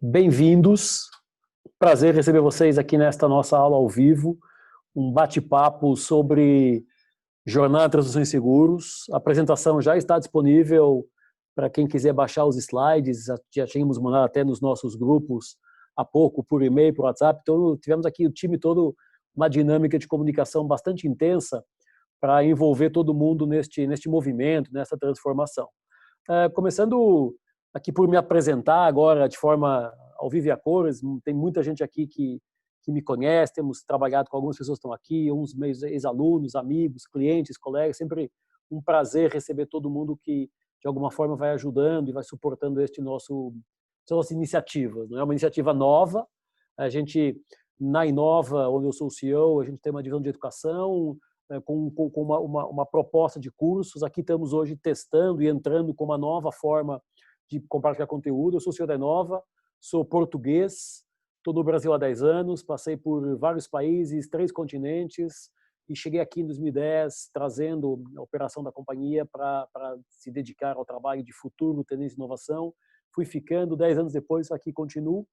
Bem-vindos, prazer receber vocês aqui nesta nossa aula ao vivo, um bate-papo sobre jornada de transações seguros. A apresentação já está disponível para quem quiser baixar os slides, já tínhamos mandado até nos nossos grupos há pouco, por e-mail, por WhatsApp, então tivemos aqui o time todo, uma dinâmica de comunicação bastante intensa para envolver todo mundo neste movimento, nessa transformação. Começando aqui por me apresentar agora de forma ao vivo e a cores, tem muita gente aqui que me conhece, temos trabalhado com algumas pessoas que estão aqui, uns meus ex-alunos, amigos, clientes, colegas, sempre um prazer receber todo mundo que de alguma forma vai ajudando e vai suportando nossas iniciativas. Não é uma iniciativa nova, a gente, na Inova, onde eu sou o CEO, a gente tem uma divisão de educação, com uma proposta de cursos. Aqui estamos hoje testando e entrando com uma nova forma de compartilhar conteúdo. Eu sou o CEO da Inova, sou português, estou no Brasil há 10 anos, passei por vários países, 3 continentes, e cheguei aqui em 2010 trazendo a operação da companhia para se dedicar ao trabalho de futuro, tendência e inovação. Fui ficando, 10 anos depois, aqui continuo.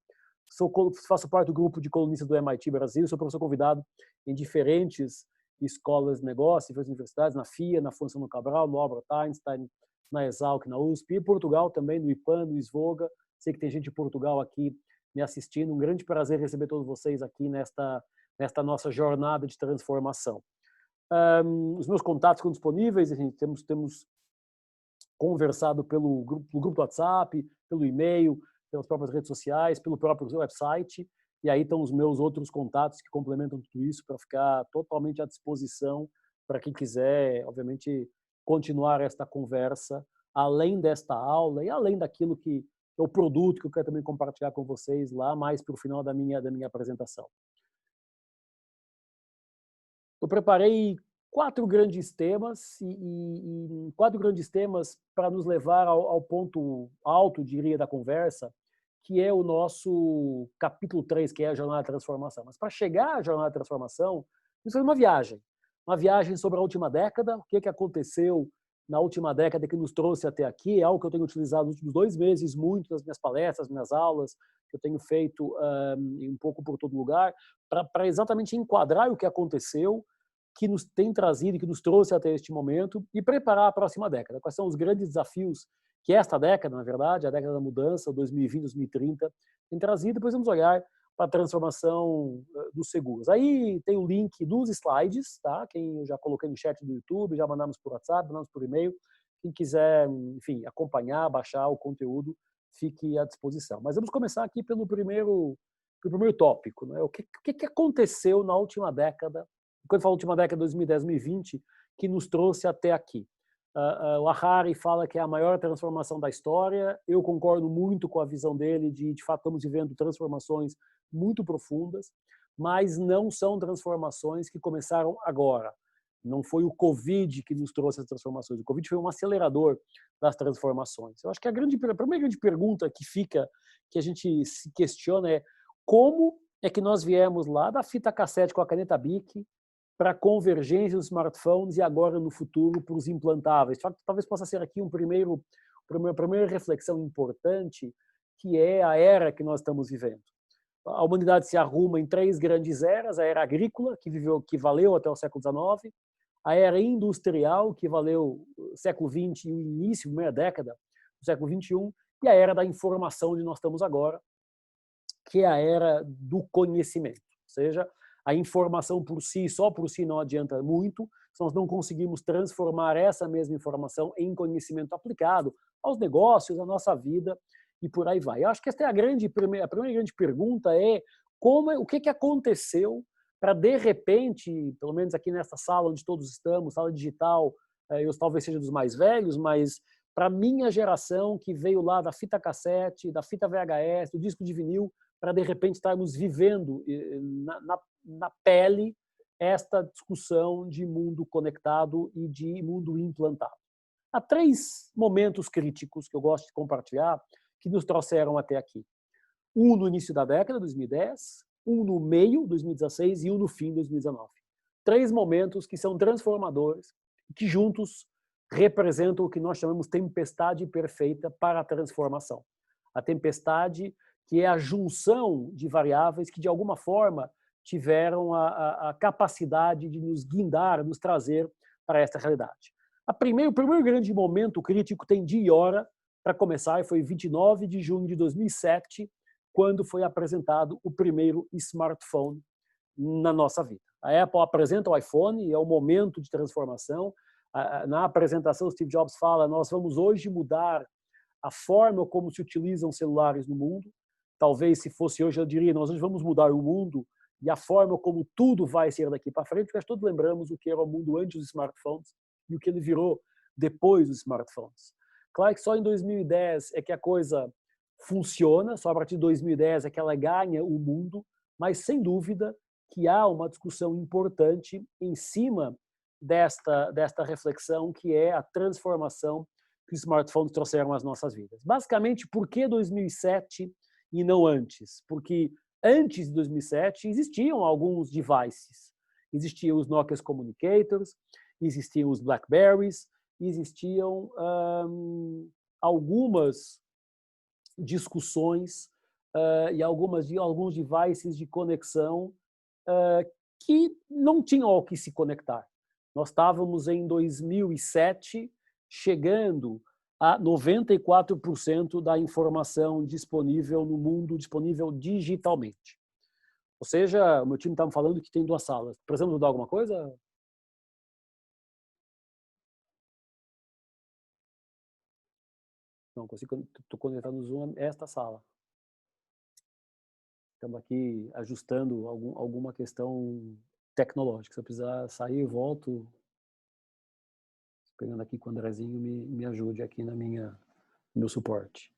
Faço parte do grupo de colunistas do MIT Brasil, sou professor convidado em diferentes escolas de negócio, diferentes universidades, na FIA, na Fundação do Cabral, no Albert Einstein, na Exalc, na USP, e em Portugal também, no IPAN, no SVOGA. Sei que tem gente de Portugal aqui me assistindo. Um grande prazer receber todos vocês aqui nesta nossa jornada de transformação. Os meus contatos estão disponíveis, a gente temos conversado pelo grupo do WhatsApp, pelo e-mail, pelas próprias redes sociais, pelo próprio website, e aí estão os meus outros contatos que complementam tudo isso para ficar totalmente à disposição para quem quiser, obviamente, continuar esta conversa, além desta aula e além daquilo que é o produto que eu quero também compartilhar com vocês lá mais para o final da minha apresentação. Eu preparei 4 grandes temas e 4 grandes temas para nos levar ao ponto alto, diria, da conversa, que é o nosso capítulo 3, que é a jornada de transformação. Mas para chegar à jornada de transformação, isso foi uma viagem sobre a última década, o que aconteceu na última década que nos trouxe até aqui, é algo que eu tenho utilizado nos últimos 2 meses muito nas minhas palestras, minhas aulas, que eu tenho feito um pouco por todo lugar, para exatamente enquadrar o que aconteceu, que nos tem trazido e que nos trouxe até este momento e preparar a próxima década. Quais são os grandes desafios que esta década, na verdade, a década da mudança, 2020, 2030, tem trazido. Depois vamos olhar para a transformação dos seguros. Aí tem o link dos slides, tá? Quem eu já coloquei no chat do YouTube, já mandamos por WhatsApp, mandamos por e-mail. Quem quiser, enfim, acompanhar, baixar o conteúdo, fique à disposição. Mas vamos começar aqui pelo primeiro tópico, né? O que aconteceu na última década, quando eu falo última década, 2010, 2020, que nos trouxe até aqui? O Harari fala que é a maior transformação da história. Eu concordo muito com a visão dele de fato, estamos vivendo transformações muito profundas, mas não são transformações que começaram agora. Não foi o Covid que nos trouxe as transformações. O Covid foi um acelerador das transformações. Eu acho que a primeira grande pergunta que fica, que a gente se questiona é como é que nós viemos lá da fita cassete com a caneta Bic para a convergência dos smartphones e agora no futuro para os implantáveis. Talvez possa ser aqui uma primeira reflexão importante, que é a era que nós estamos vivendo. A humanidade se arruma em 3 grandes eras: a era agrícola, que valeu até o século XIX, a era industrial, que valeu o século XX e o início, primeira década do século XXI, e a era da informação, onde nós estamos agora, que é a era do conhecimento. Ou seja, a informação só por si não adianta muito, se nós não conseguimos transformar essa mesma informação em conhecimento aplicado aos negócios, à nossa vida e por aí vai. Eu acho que esta é a primeira grande pergunta é o que aconteceu para, de repente, pelo menos aqui nessa sala onde todos estamos, sala digital, eu talvez seja dos mais velhos, mas para a minha geração que veio lá da fita cassete, da fita VHS, do disco de vinil, para de repente estarmos vivendo na pele esta discussão de mundo conectado e de mundo implantado. Há 3 momentos críticos que eu gosto de compartilhar que nos trouxeram até aqui. Um no início da década, 2010, um no meio, 2016, e um no fim, 2019. 3 momentos que são transformadores, que juntos representam o que nós chamamos tempestade perfeita para a transformação. A tempestade que é a junção de variáveis que, de alguma forma, tiveram a capacidade de nos guindar, nos trazer para esta realidade. O primeiro grande momento crítico tem dia e hora para começar, e foi 29 de junho de 2007, quando foi apresentado o primeiro smartphone na nossa vida. A Apple apresenta o iPhone, é o momento de transformação. Na apresentação, Steve Jobs fala: nós vamos hoje mudar a forma como se utilizam celulares no mundo. Talvez, se fosse hoje, eu diria: nós hoje vamos mudar o mundo e a forma como tudo vai ser daqui para frente, porque nós todos lembramos o que era o mundo antes dos smartphones e o que ele virou depois dos smartphones. Claro que só em 2010 é que a coisa funciona, só a partir de 2010 é que ela ganha o mundo, mas sem dúvida que há uma discussão importante em cima desta reflexão, que é a transformação que os smartphones trouxeram às nossas vidas. Basicamente, por que 2007 e não antes? Porque antes de 2007 existiam alguns devices. Existiam os Nokia Communicators, existiam os Blackberries, existiam algumas discussões e alguns devices de conexão que não tinham ao que se conectar. Nós estávamos em 2007 chegando a 94% da informação disponível no mundo, disponível digitalmente. Ou seja, o meu time está me falando que tem 2 salas. Precisamos mudar alguma coisa? Não consigo, estou conectado no Zoom, esta sala. Estamos aqui ajustando alguma questão tecnológica. Se eu precisar sair, eu volto. Pegando aqui com o Andrezinho, me ajude aqui no meu suporte.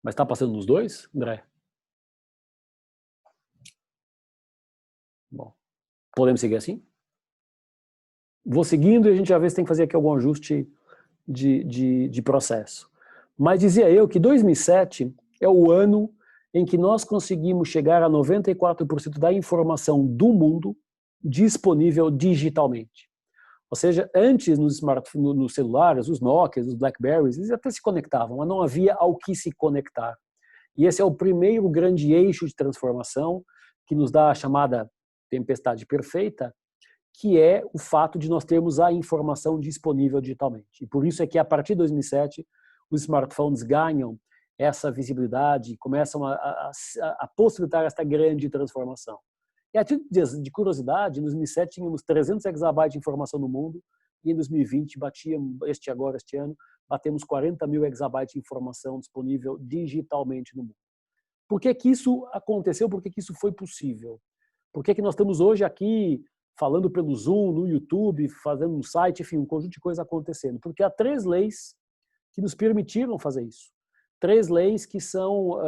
Mas está passando nos 2, André? Bom, podemos seguir assim? Vou seguindo e a gente já vê se tem que fazer aqui algum ajuste de processo. Mas dizia eu que 2007 é o ano em que nós conseguimos chegar a 94% da informação do mundo disponível digitalmente. Ou seja, antes nos celulares, os Nokias, os Blackberries, eles até se conectavam, mas não havia ao que se conectar. E esse é o primeiro grande eixo de transformação que nos dá a chamada tempestade perfeita, que é o fato de nós termos a informação disponível digitalmente. E por isso é que, a partir de 2007, os smartphones ganham essa visibilidade, começam a possibilitar essa grande transformação. E a título de curiosidade, em 2007 tínhamos 300 exabytes de informação no mundo, e em 2020 este ano, batemos 40 mil exabytes de informação disponível digitalmente no mundo. Por que que isso aconteceu? Por que que isso foi possível? Por que que nós estamos hoje aqui falando pelo Zoom, no YouTube, fazendo um site, enfim, um conjunto de coisas acontecendo? Porque há 3 leis que nos permitiram fazer isso. 3 leis que são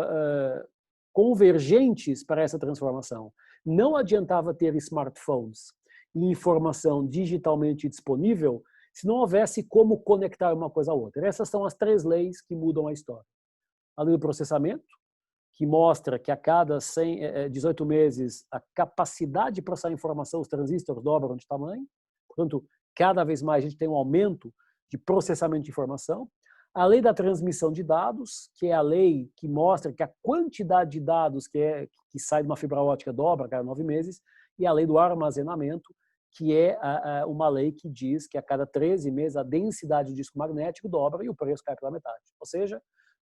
convergentes para essa transformação. Não adiantava ter smartphones e informação digitalmente disponível se não houvesse como conectar uma coisa à outra. Essas são as 3 leis que mudam a história. A lei do processamento, que mostra que a cada 18 meses a capacidade de processar informação, os transistores dobram de tamanho. Portanto, cada vez mais a gente tem um aumento de processamento de informação. A lei da transmissão de dados, que é a lei que mostra que a quantidade de dados que sai de uma fibra ótica dobra a cada 9 meses. E a lei do armazenamento, que é uma lei que diz que a cada 13 meses a densidade de disco magnético dobra e o preço cai pela metade. Ou seja,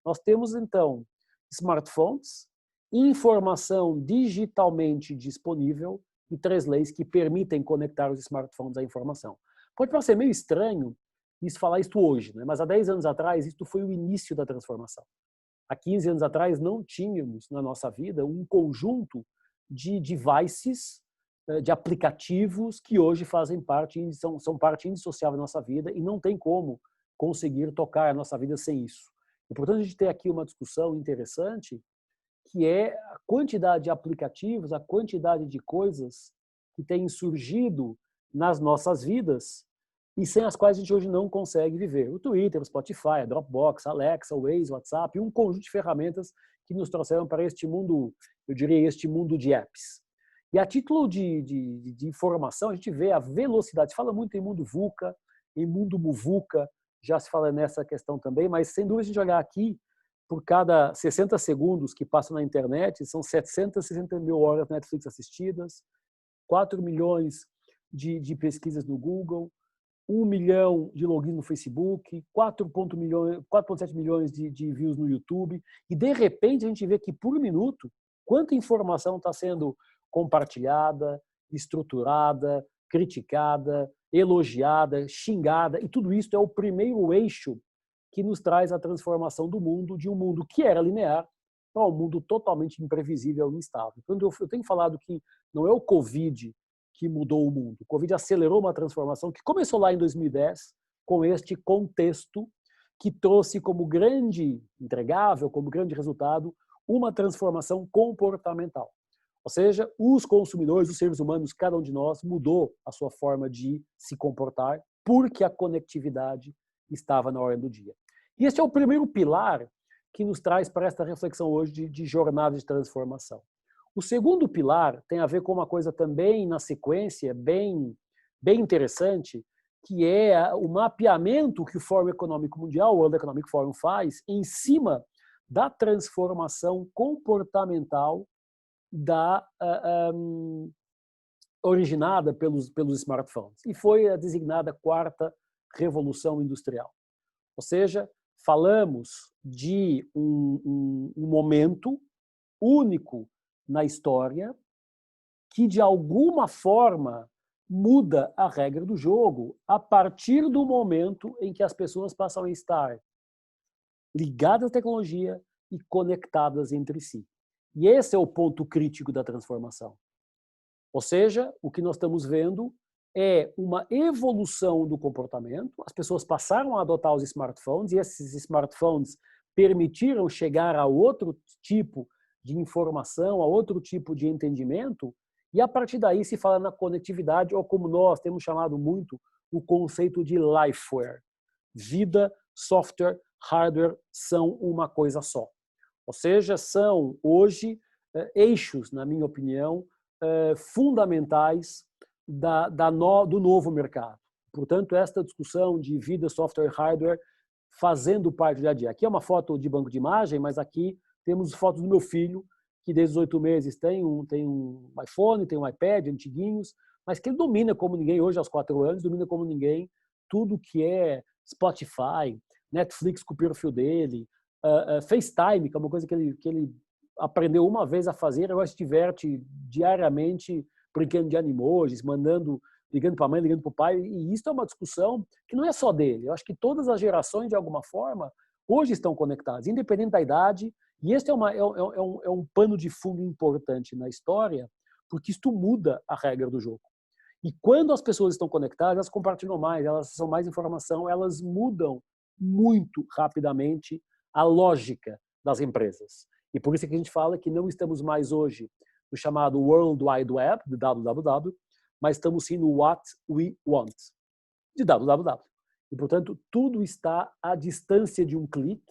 nós temos então smartphones, informação digitalmente disponível e 3 leis que permitem conectar os smartphones à informação. Pode parecer meio estranho falar isso hoje, né? Mas há 10 anos atrás, isso foi o início da transformação. Há 15 anos atrás, não tínhamos na nossa vida um conjunto de devices, de aplicativos que hoje fazem parte, são parte indissociável da nossa vida e não tem como conseguir tocar a nossa vida sem isso. E, portanto, a gente tem aqui uma discussão interessante, que é a quantidade de aplicativos, a quantidade de coisas que têm surgido nas nossas vidas e sem as quais a gente hoje não consegue viver. O Twitter, o Spotify, a Dropbox, a Alexa, o Waze, o WhatsApp, e um conjunto de ferramentas que nos trouxeram para este mundo, eu diria, este mundo de apps. E a título de informação, a gente vê a velocidade. Se fala muito em mundo VUCA, em mundo MUVUCA, já se fala nessa questão também, mas sem dúvida, se a gente olhar aqui, por cada 60 segundos que passam na internet, são 760 mil horas Netflix assistidas, 4 milhões de pesquisas no Google, 1 milhão de logins no Facebook, 4,7 milhões de views no YouTube, e de repente a gente vê que por minuto, quanta informação está sendo compartilhada, estruturada, criticada, elogiada, xingada, e tudo isso é o primeiro eixo que nos traz a transformação do mundo, de um mundo que era linear para um mundo totalmente imprevisível e instável. Quando eu tenho falado que não é o Covid que mudou o mundo. O Covid acelerou uma transformação que começou lá em 2010, com este contexto que trouxe como grande entregável, como grande resultado, uma transformação comportamental. Ou seja, os consumidores, os seres humanos, cada um de nós mudou a sua forma de se comportar porque a conectividade estava na ordem do dia. E este é o primeiro pilar que nos traz para esta reflexão hoje de jornada de transformação. O segundo pilar tem a ver com uma coisa também na sequência bem interessante, que é o mapeamento que o Fórum Econômico Mundial, o World Economic Forum, faz em cima da transformação comportamental originada pelos smartphones. E foi a designada quarta revolução industrial. Ou seja, falamos de um momento único na história que, de alguma forma, muda a regra do jogo a partir do momento em que as pessoas passam a estar ligadas à tecnologia e conectadas entre si. E esse é o ponto crítico da transformação. Ou seja, o que nós estamos vendo é uma evolução do comportamento. As pessoas passaram a adotar os smartphones e esses smartphones permitiram chegar a outro tipo de informação, a outro tipo de entendimento, e a partir daí se fala na conectividade, ou como nós temos chamado muito, o conceito de lifeware. Vida, software, hardware são uma coisa só. Ou seja, são hoje eixos, na minha opinião, fundamentais do novo mercado. Portanto, esta discussão de vida, software e hardware fazendo parte do dia a dia. Aqui é uma foto de banco de imagem, mas aqui temos fotos do meu filho, que desde os 8 meses tem um iPhone, tem um iPad, antiguinhos, mas que ele domina como ninguém, hoje aos 4 anos, domina como ninguém tudo que é Spotify, Netflix com o perfil dele, FaceTime, que é uma coisa que ele aprendeu uma vez a fazer, agora se diverte diariamente brincando de animojis, ligando para a mãe, ligando para o pai, e isso é uma discussão que não é só dele. Eu acho que todas as gerações, de alguma forma, hoje estão conectadas, independente da idade, e este é um pano de fundo importante na história, porque isto muda a regra do jogo. E quando as pessoas estão conectadas, elas compartilham mais, elas são mais informação, elas mudam muito rapidamente a lógica das empresas. E por isso que a gente fala que não estamos mais hoje no chamado World Wide Web, de www, mas estamos sim no What We Want, de www. E, portanto, tudo está à distância de um clique,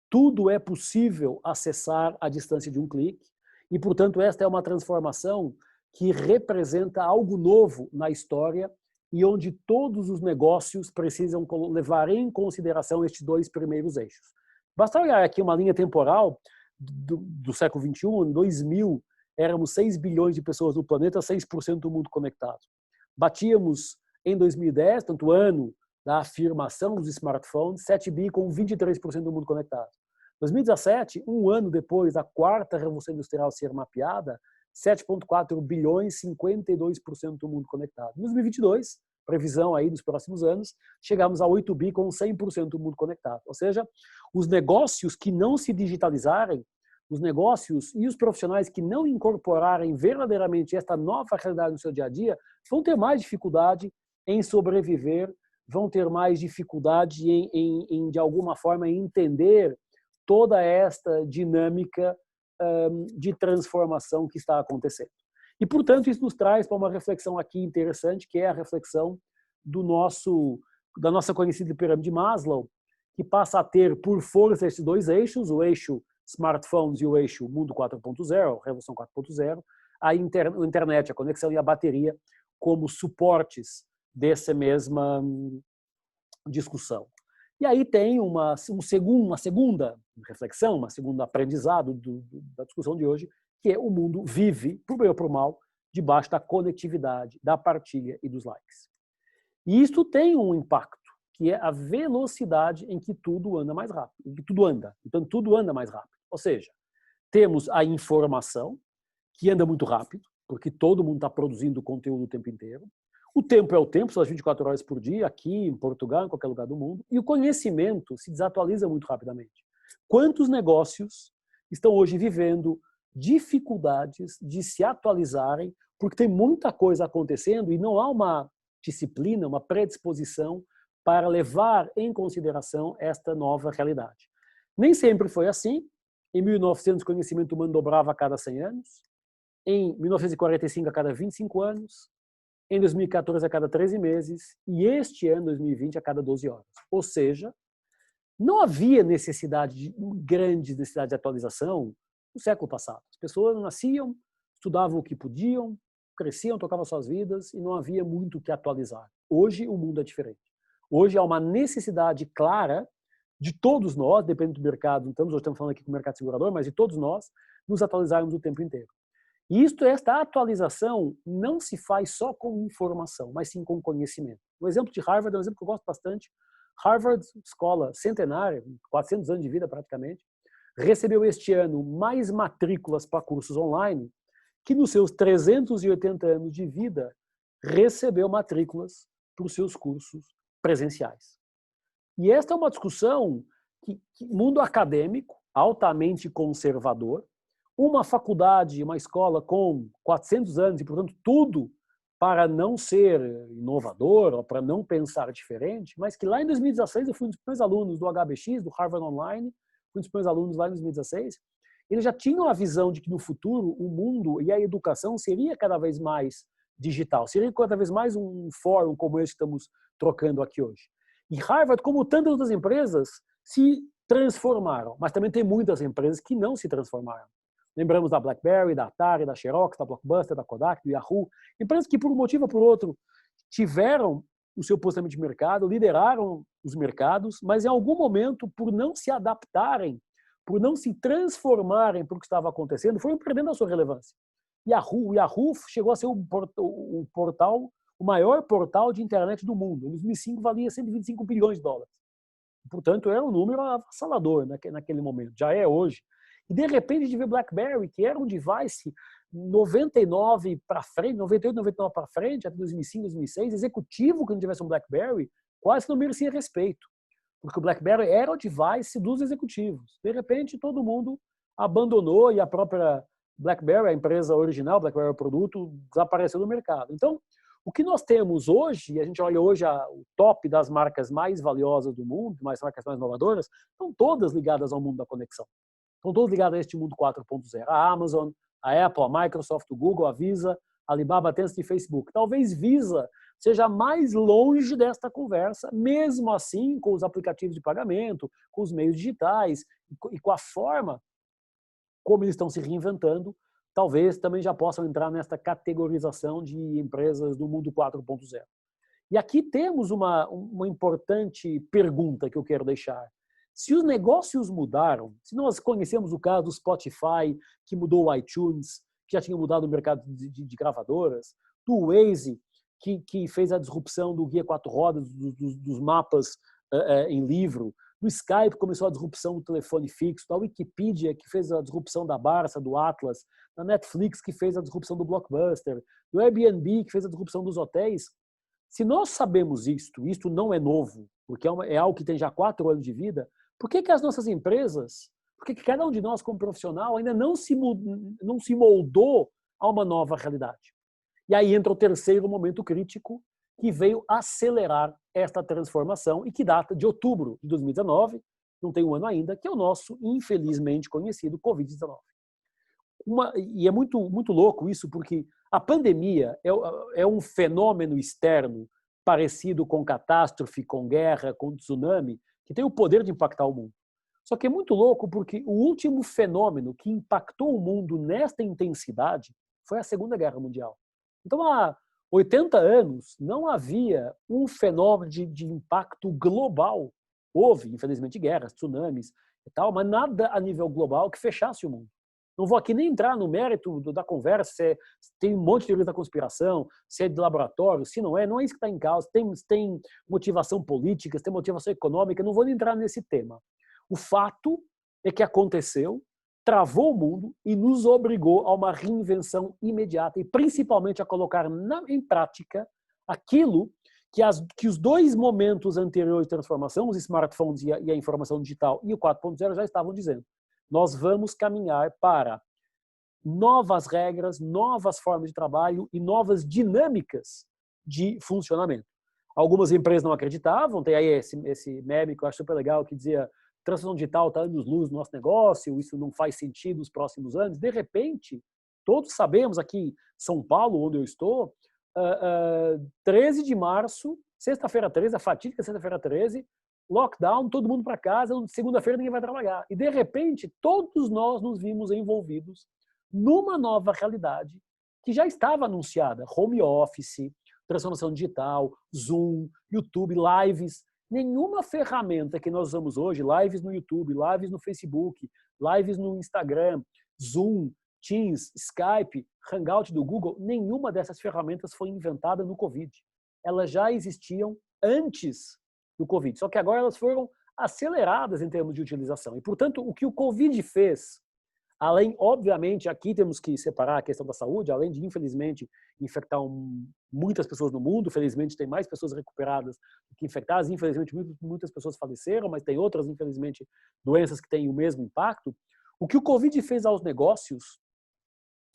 tudo é possível acessar à distância de um clique, e, portanto, esta é uma transformação que representa algo novo na história e onde todos os negócios precisam levar em consideração estes dois primeiros eixos. Basta olhar aqui uma linha temporal do século XXI, em 2000, éramos 6 bilhões de pessoas no planeta, 6% do mundo conectado. Batíamos, em 2010, tanto ano da afirmação dos smartphones, 7 bi com 23% do mundo conectado. 2017, um ano depois da quarta revolução industrial ser mapeada, 7,4 bilhões, 52% do mundo conectado. Em 2022, previsão aí dos próximos anos, chegamos a 8 bi com 100% do mundo conectado. Ou seja, os negócios que não se digitalizarem, os negócios e os profissionais que não incorporarem verdadeiramente esta nova realidade no seu dia a dia, vão ter mais dificuldade em sobreviver, vão ter mais dificuldade em de alguma forma, entender toda esta dinâmica de transformação que está acontecendo. E, portanto, isso nos traz para uma reflexão aqui interessante, que é a reflexão da nossa conhecida pirâmide de Maslow, que passa a ter, por força, esses dois eixos, o eixo smartphones e o eixo mundo 4.0, revolução 4.0, a internet, a conexão e a bateria como suportes dessa mesma discussão. E aí tem uma segunda reflexão, um segundo aprendizado da discussão de hoje, que é o mundo vive, por bem ou por mal, debaixo da conectividade, da partilha e dos likes. E isso tem um impacto, que é a velocidade em que tudo anda mais rápido, em que tudo anda. Então, tudo anda mais rápido. Ou seja, temos a informação, que anda muito rápido, porque todo mundo está produzindo conteúdo o tempo inteiro. O tempo é o tempo, são as 24 horas por dia, aqui em Portugal, em qualquer lugar do mundo. E o conhecimento se desatualiza muito rapidamente. Quantos negócios estão hoje vivendo dificuldades de se atualizarem, porque tem muita coisa acontecendo e não há uma disciplina, uma predisposição para levar em consideração esta nova realidade. Nem sempre foi assim. Em 1900, o conhecimento humano dobrava a cada 100 anos. Em 1945, a cada 25 anos. Em 2014, a cada 13 meses. E este ano, 2020, a cada 12 horas. Ou seja, não havia grande necessidade de atualização no século passado. As pessoas nasciam, estudavam o que podiam, cresciam, tocavam suas vidas e não havia muito o que atualizar. Hoje, o mundo é diferente. Hoje há uma necessidade clara de todos nós, dependendo do mercado, hoje estamos falando aqui com o mercado segurador, mas de todos nós, nos atualizarmos o tempo inteiro. E esta atualização não se faz só com informação, mas sim com conhecimento. O exemplo de Harvard é um exemplo que eu gosto bastante. Harvard, escola centenária, 400 anos de vida praticamente, recebeu este ano mais matrículas para cursos online que nos seus 380 anos de vida recebeu matrículas para os seus cursos presenciais. E esta é uma discussão que mundo acadêmico, altamente conservador, uma faculdade, uma escola com 400 anos e, portanto, tudo para não ser inovador ou para não pensar diferente, mas que lá em 2016 eu fui um dos primeiros alunos do HBX, do Harvard Online, fui um dos primeiros alunos lá em 2016, eles já tinham a visão de que no futuro o mundo e a educação seria cada vez mais digital, seria cada vez mais um fórum como esse que estamos trocando aqui hoje. E Harvard, como tantas outras empresas, se transformaram, mas também tem muitas empresas que não se transformaram. Lembramos da BlackBerry, da Atari, da Xerox, da Blockbuster, da Kodak, do Yahoo, empresas que por um motivo ou por outro tiveram o seu posicionamento de mercado, lideraram os mercados, mas em algum momento, por não se adaptarem, por não se transformarem para o que estava acontecendo, foram perdendo a sua relevância. O Yahoo chegou a ser o maior portal de internet do mundo. Em 2005 valia 125 bilhões de dólares. Portanto, era um número avassalador naquele momento. Já é hoje. E de repente a gente vê BlackBerry, que era um device 99 para frente, 98, 99 para frente, até 2005, 2006, executivo que não tivesse um BlackBerry, quase não merecia respeito. Porque o BlackBerry era o device dos executivos. De repente todo mundo abandonou e a própria BlackBerry, a empresa original, BlackBerry o produto, desapareceu do mercado. Então, o que nós temos hoje, e a gente olha hoje o top das marcas mais valiosas do mundo, mais marcas mais inovadoras, estão todas ligadas ao mundo da conexão. Estão todas ligadas a este mundo 4.0. A Amazon, a Apple, a Microsoft, o Google, a Visa, a Alibaba, Tencent e Facebook. Talvez Visa seja mais longe desta conversa, mesmo assim com os aplicativos de pagamento, com os meios digitais e com a forma como eles estão se reinventando, talvez também já possam entrar nesta categorização de empresas do mundo 4.0. E aqui temos uma importante pergunta que eu quero deixar. Se os negócios mudaram, se nós conhecemos o caso do Spotify, que mudou o iTunes, que já tinha mudado o mercado de gravadoras, do Waze, que fez a disrupção do guia 4 rodas, dos mapas em livro, do Skype começou a disrupção do telefone fixo, da Wikipedia, que fez a disrupção da Barça, do Atlas, da Netflix, que fez a disrupção do Blockbuster, do Airbnb, que fez a disrupção dos hotéis. Se nós sabemos isto não é novo, porque é algo que tem já 4 anos de vida, por que as nossas empresas, por que cada um de nós como profissional ainda não se moldou a uma nova realidade? E aí entra o terceiro momento crítico, que veio acelerar esta transformação e que data de outubro de 2019, não tem um ano ainda, que é o nosso, infelizmente conhecido, Covid-19. E é muito, muito louco isso, porque a pandemia é um fenômeno externo parecido com catástrofe, com guerra, com tsunami, que tem o poder de impactar o mundo. Só que é muito louco porque o último fenômeno que impactou o mundo nesta intensidade foi a Segunda Guerra Mundial. Então, há 80 anos, não havia um fenômeno de impacto global Houve, infelizmente, guerras, tsunamis e tal, mas nada a nível global que fechasse o mundo. Não vou aqui nem entrar no mérito da conversa, se tem um monte de teoria da conspiração, se é de laboratório, se não é isso que está em causa. Tem motivação política, tem motivação econômica, não vou nem entrar nesse tema. O fato é que aconteceu, travou o mundo e nos obrigou a uma reinvenção imediata e principalmente a colocar em prática aquilo que os dois momentos anteriores de transformação, os smartphones e a informação digital e o 4.0 já estavam dizendo. Nós vamos caminhar para novas regras, novas formas de trabalho e novas dinâmicas de funcionamento. Algumas empresas não acreditavam, tem aí esse meme que eu acho super legal, que dizia transformação digital está anos-luz no nosso negócio, isso não faz sentido nos próximos anos. De repente, todos sabemos aqui em São Paulo, onde eu estou, 13 de março, sexta-feira 13, a fatídica sexta-feira 13, lockdown, todo mundo para casa, segunda-feira ninguém vai trabalhar. E, de repente, todos nós nos vimos envolvidos numa nova realidade que já estava anunciada. Home office, transformação digital, Zoom, YouTube, lives. Nenhuma ferramenta que nós usamos hoje, lives no YouTube, lives no Facebook, lives no Instagram, Zoom, Teams, Skype, Hangout do Google, nenhuma dessas ferramentas foi inventada no Covid. Elas já existiam antes do Covid, só que agora elas foram aceleradas em termos de utilização. E, portanto, o que o Covid fez, além, obviamente, aqui temos que separar a questão da saúde, além de, infelizmente, infectar muitas pessoas no mundo, felizmente tem mais pessoas recuperadas do que infectadas, infelizmente muitas pessoas faleceram, mas tem outras, infelizmente, doenças que têm o mesmo impacto. O que o Covid fez aos negócios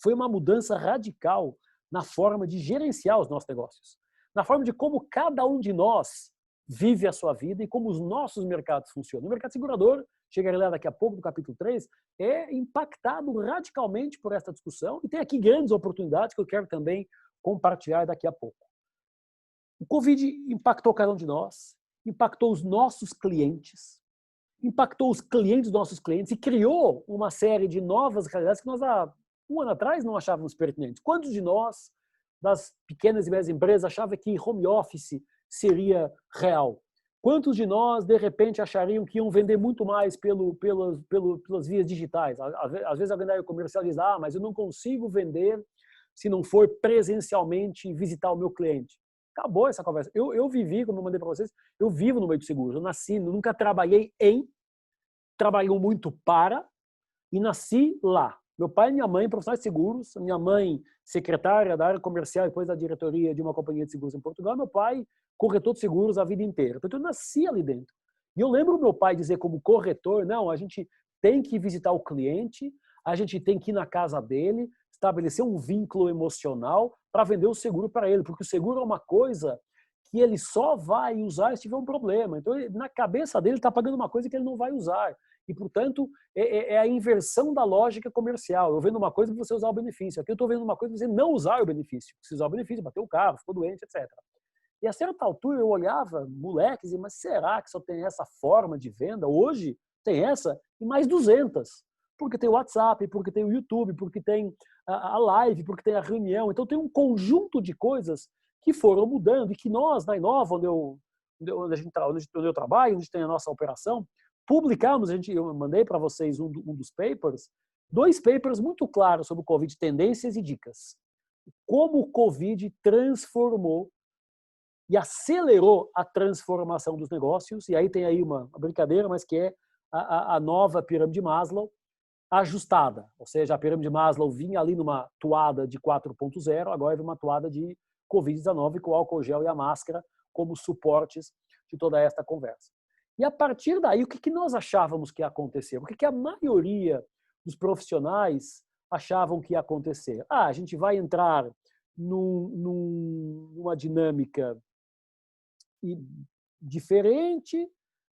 foi uma mudança radical na forma de gerenciar os nossos negócios, na forma de como cada um de nós vive a sua vida e como os nossos mercados funcionam. O mercado segurador, chegarei lá daqui a pouco, no capítulo 3, é impactado radicalmente por esta discussão e tem aqui grandes oportunidades que eu quero também compartilhar daqui a pouco. O Covid impactou cada um de nós, impactou os nossos clientes, impactou os clientes dos nossos clientes e criou uma série de novas realidades que nós há um ano atrás não achávamos pertinentes. Quantos de nós, das pequenas e médias empresas, achavam que home office seria real? Quantos de nós, de repente, achariam que iam vender muito mais pelas vias digitais? Às vezes alguém vai comercializar, mas eu não consigo vender se não for presencialmente visitar o meu cliente. Acabou essa conversa. Eu vivi, como eu mandei para vocês, eu vivo no meio de seguros. Eu nasci, nunca trabalhei trabalhou muito para e nasci lá. Meu pai e minha mãe, profissionais de seguros, minha mãe, secretária da área comercial e depois da diretoria de uma companhia de seguros em Portugal, meu pai, corretor de seguros a vida inteira. Então, eu nasci ali dentro. E eu lembro meu pai dizer como corretor, não, a gente tem que visitar o cliente, a gente tem que ir na casa dele, estabelecer um vínculo emocional para vender o seguro para ele, porque o seguro é uma coisa que ele só vai usar se tiver um problema. Então, na cabeça dele, ele está pagando uma coisa que ele não vai usar. E, portanto, é a inversão da lógica comercial. Eu vendo uma coisa para você usar o benefício. Aqui eu estou vendo uma coisa para você não usar o benefício. Se usar o benefício, bater o carro, ficou doente, etc. E a certa altura eu olhava, moleques, e dizia, mas será que só tem essa forma de venda? Hoje tem essa e mais 200. Porque tem o WhatsApp, porque tem o YouTube, porque tem a live, porque tem a reunião. Então tem um conjunto de coisas que foram mudando e que nós, na Inova, onde eu trabalho, onde tem a nossa operação, publicamos, eu mandei para vocês um dos papers, 2 papers muito claros sobre o Covid, tendências e dicas. Como o Covid transformou e acelerou a transformação dos negócios, e aí tem aí uma brincadeira, mas que é a nova pirâmide de Maslow ajustada, ou seja, a pirâmide de Maslow vinha ali numa toada de 4.0, agora vem uma toada de Covid-19 com o álcool gel e a máscara como suportes de toda esta conversa. E a partir daí, o que nós achávamos que ia acontecer? O que a maioria dos profissionais achavam que ia acontecer? A gente vai entrar numa dinâmica diferente,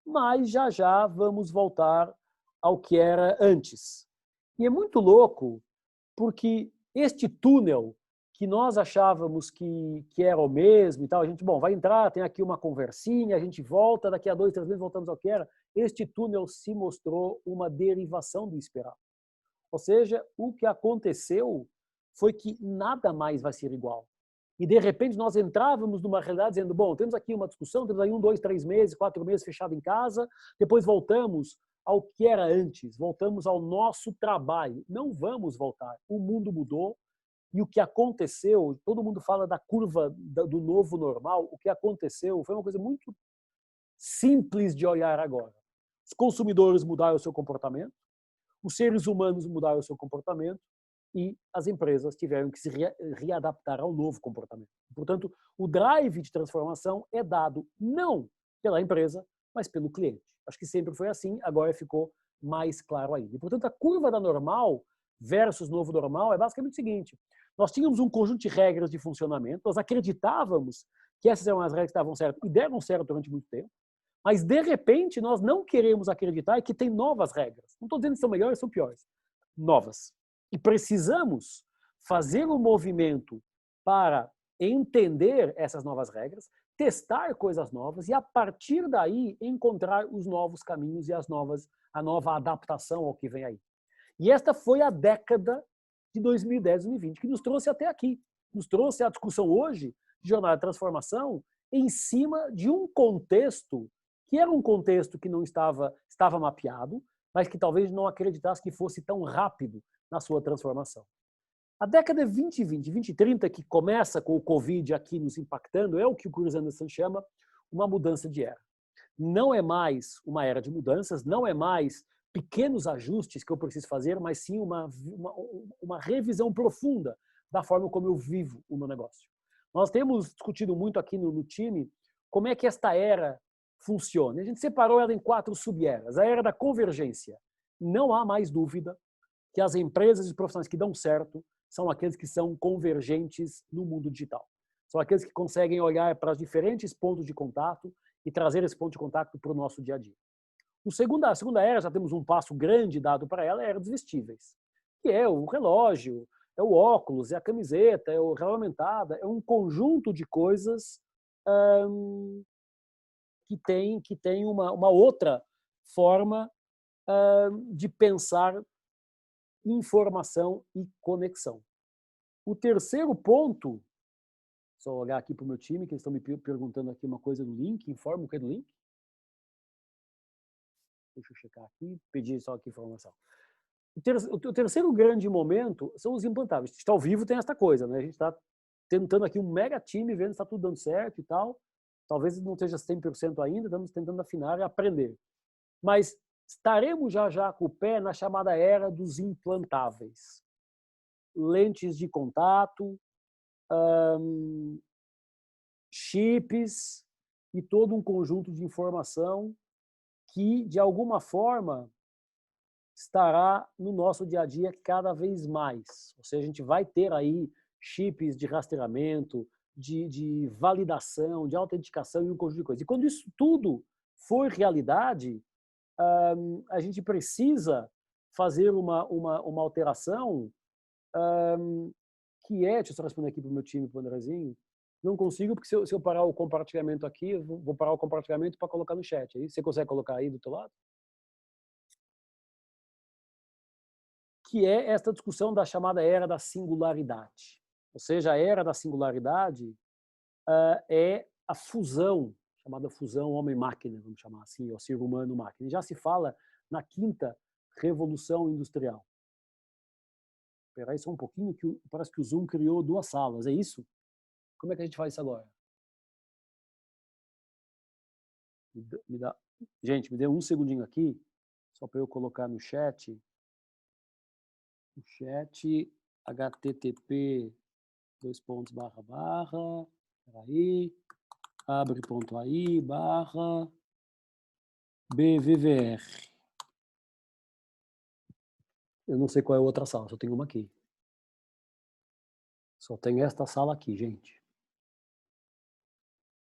mas já vamos voltar ao que era antes. E é muito louco, porque este túnel que nós achávamos que era o mesmo e tal, a gente, bom, vai entrar, tem aqui uma conversinha, a gente volta, daqui a 2, 3 meses voltamos ao que era. Este túnel se mostrou uma derivação do esperado. Ou seja, o que aconteceu foi que nada mais vai ser igual. e de repente nós entrávamos numa realidade dizendo, bom, temos aqui uma discussão, temos aí 1, 2, 3 meses, 4 meses fechado em casa, depois voltamos ao que era antes, voltamos ao nosso trabalho. Não vamos voltar. O mundo mudou e o que aconteceu, todo mundo fala da curva do novo normal, o que aconteceu foi uma coisa muito simples de olhar agora. Os consumidores mudaram o seu comportamento, os seres humanos mudaram o seu comportamento e as empresas tiveram que se readaptar ao novo comportamento. Portanto, o drive de transformação é dado não pela empresa, mas pelo cliente. Acho que sempre foi assim, agora ficou mais claro ainda. E, portanto, a curva da normal versus novo normal é basicamente o seguinte: nós tínhamos um conjunto de regras de funcionamento, nós acreditávamos que essas eram as regras que estavam certas e deram certo durante muito tempo, mas, de repente, nós não queremos acreditar que tem novas regras. Não estou dizendo que são melhores ou são piores. Novas. E precisamos fazer um movimento para entender essas novas regras, testar coisas novas e, a partir daí, encontrar os novos caminhos e a nova adaptação ao que vem aí. E esta foi a década de 2010 e 2020, que nos trouxe até aqui. Nos trouxe a discussão hoje de jornada de transformação em cima de um contexto que era um contexto que não estava mapeado, mas que talvez não acreditasse que fosse tão rápido na sua transformação. A década 2020, 2030, que começa com o Covid aqui nos impactando, é o que o Chris Anderson chama uma mudança de era. Não é mais uma era de mudanças, não é mais pequenos ajustes que eu preciso fazer, mas sim uma revisão profunda da forma como eu vivo o meu negócio. Nós temos discutido muito aqui no time como é que esta era funciona. A gente separou ela em 4 sub-eras. A era da convergência. Não há mais dúvida que as empresas e profissionais que dão certo são aqueles que são convergentes no mundo digital. São aqueles que conseguem olhar para os diferentes pontos de contato e trazer esse ponto de contato para o nosso dia a dia. A segunda era, já temos um passo grande dado para ela, é a era dos vestíveis, que é o relógio, é o óculos, é a camiseta, é o relógio aumentada, é um conjunto de coisas que tem uma outra forma de pensar informação e conexão. O terceiro ponto, só olhar aqui para o meu time, que eles estão me perguntando aqui uma coisa do link, informa o que é do link. Deixa eu checar aqui, pedir só aqui informação. O terceiro grande momento são os implantáveis. Está ao vivo, tem esta coisa, né? A gente está tentando aqui um mega time, vendo se está tudo dando certo e tal. Talvez não esteja 100% ainda, estamos tentando afinar e aprender. Mas estaremos já com o pé na chamada era dos implantáveis. Lentes de contato, chips e todo um conjunto de informação que, de alguma forma, estará no nosso dia a dia cada vez mais. Ou seja, a gente vai ter aí chips de rastreamento, de validação, de autenticação e um conjunto de coisas. E quando isso tudo for realidade, a gente precisa fazer uma alteração que é, deixa eu só responder aqui para o meu time, para o Andrezinho, não consigo, porque se eu parar o compartilhamento aqui, eu vou parar o compartilhamento para colocar no chat. Aí você consegue colocar aí do teu lado? Que é esta discussão da chamada era da singularidade. Ou seja, a era da singularidade é a fusão, chamada fusão homem-máquina, vamos chamar assim, ou ser humano-máquina. Já se fala na 5ª revolução industrial. Espera aí só um pouquinho, que parece que o Zoom criou 2 salas, é isso? Como é que a gente faz isso agora? Gente, me dê um segundinho aqui, só para eu colocar no chat. O chat, http peraí, abre.ai /BVVR. Eu não sei qual é a outra sala, só tem uma aqui. Só tem esta sala aqui, gente.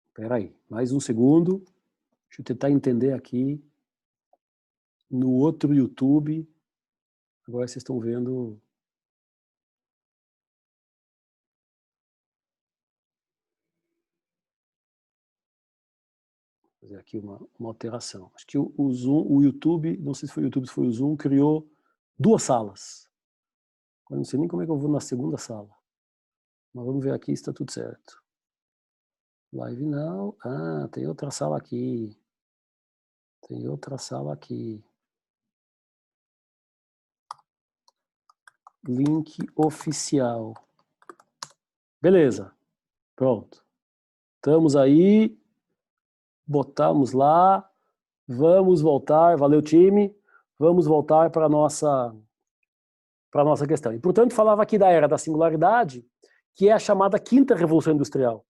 Espera aí, mais um segundo. Deixa eu tentar entender aqui. No outro YouTube, agora vocês estão vendo. Vou fazer aqui uma alteração. Acho que o Zoom, o YouTube, não sei se foi o YouTube, se foi o Zoom, criou 2 salas. Eu não sei nem como é que eu vou na segunda sala. Mas vamos ver aqui se está tudo certo. Live now. Ah, tem outra sala aqui. Tem outra sala aqui. Link oficial. Beleza. Pronto. Estamos aí. Botamos lá. Vamos voltar. Valeu, time. Vamos voltar para a nossa questão. E, portanto, falava aqui da era da singularidade, que é a chamada quinta revolução industrial.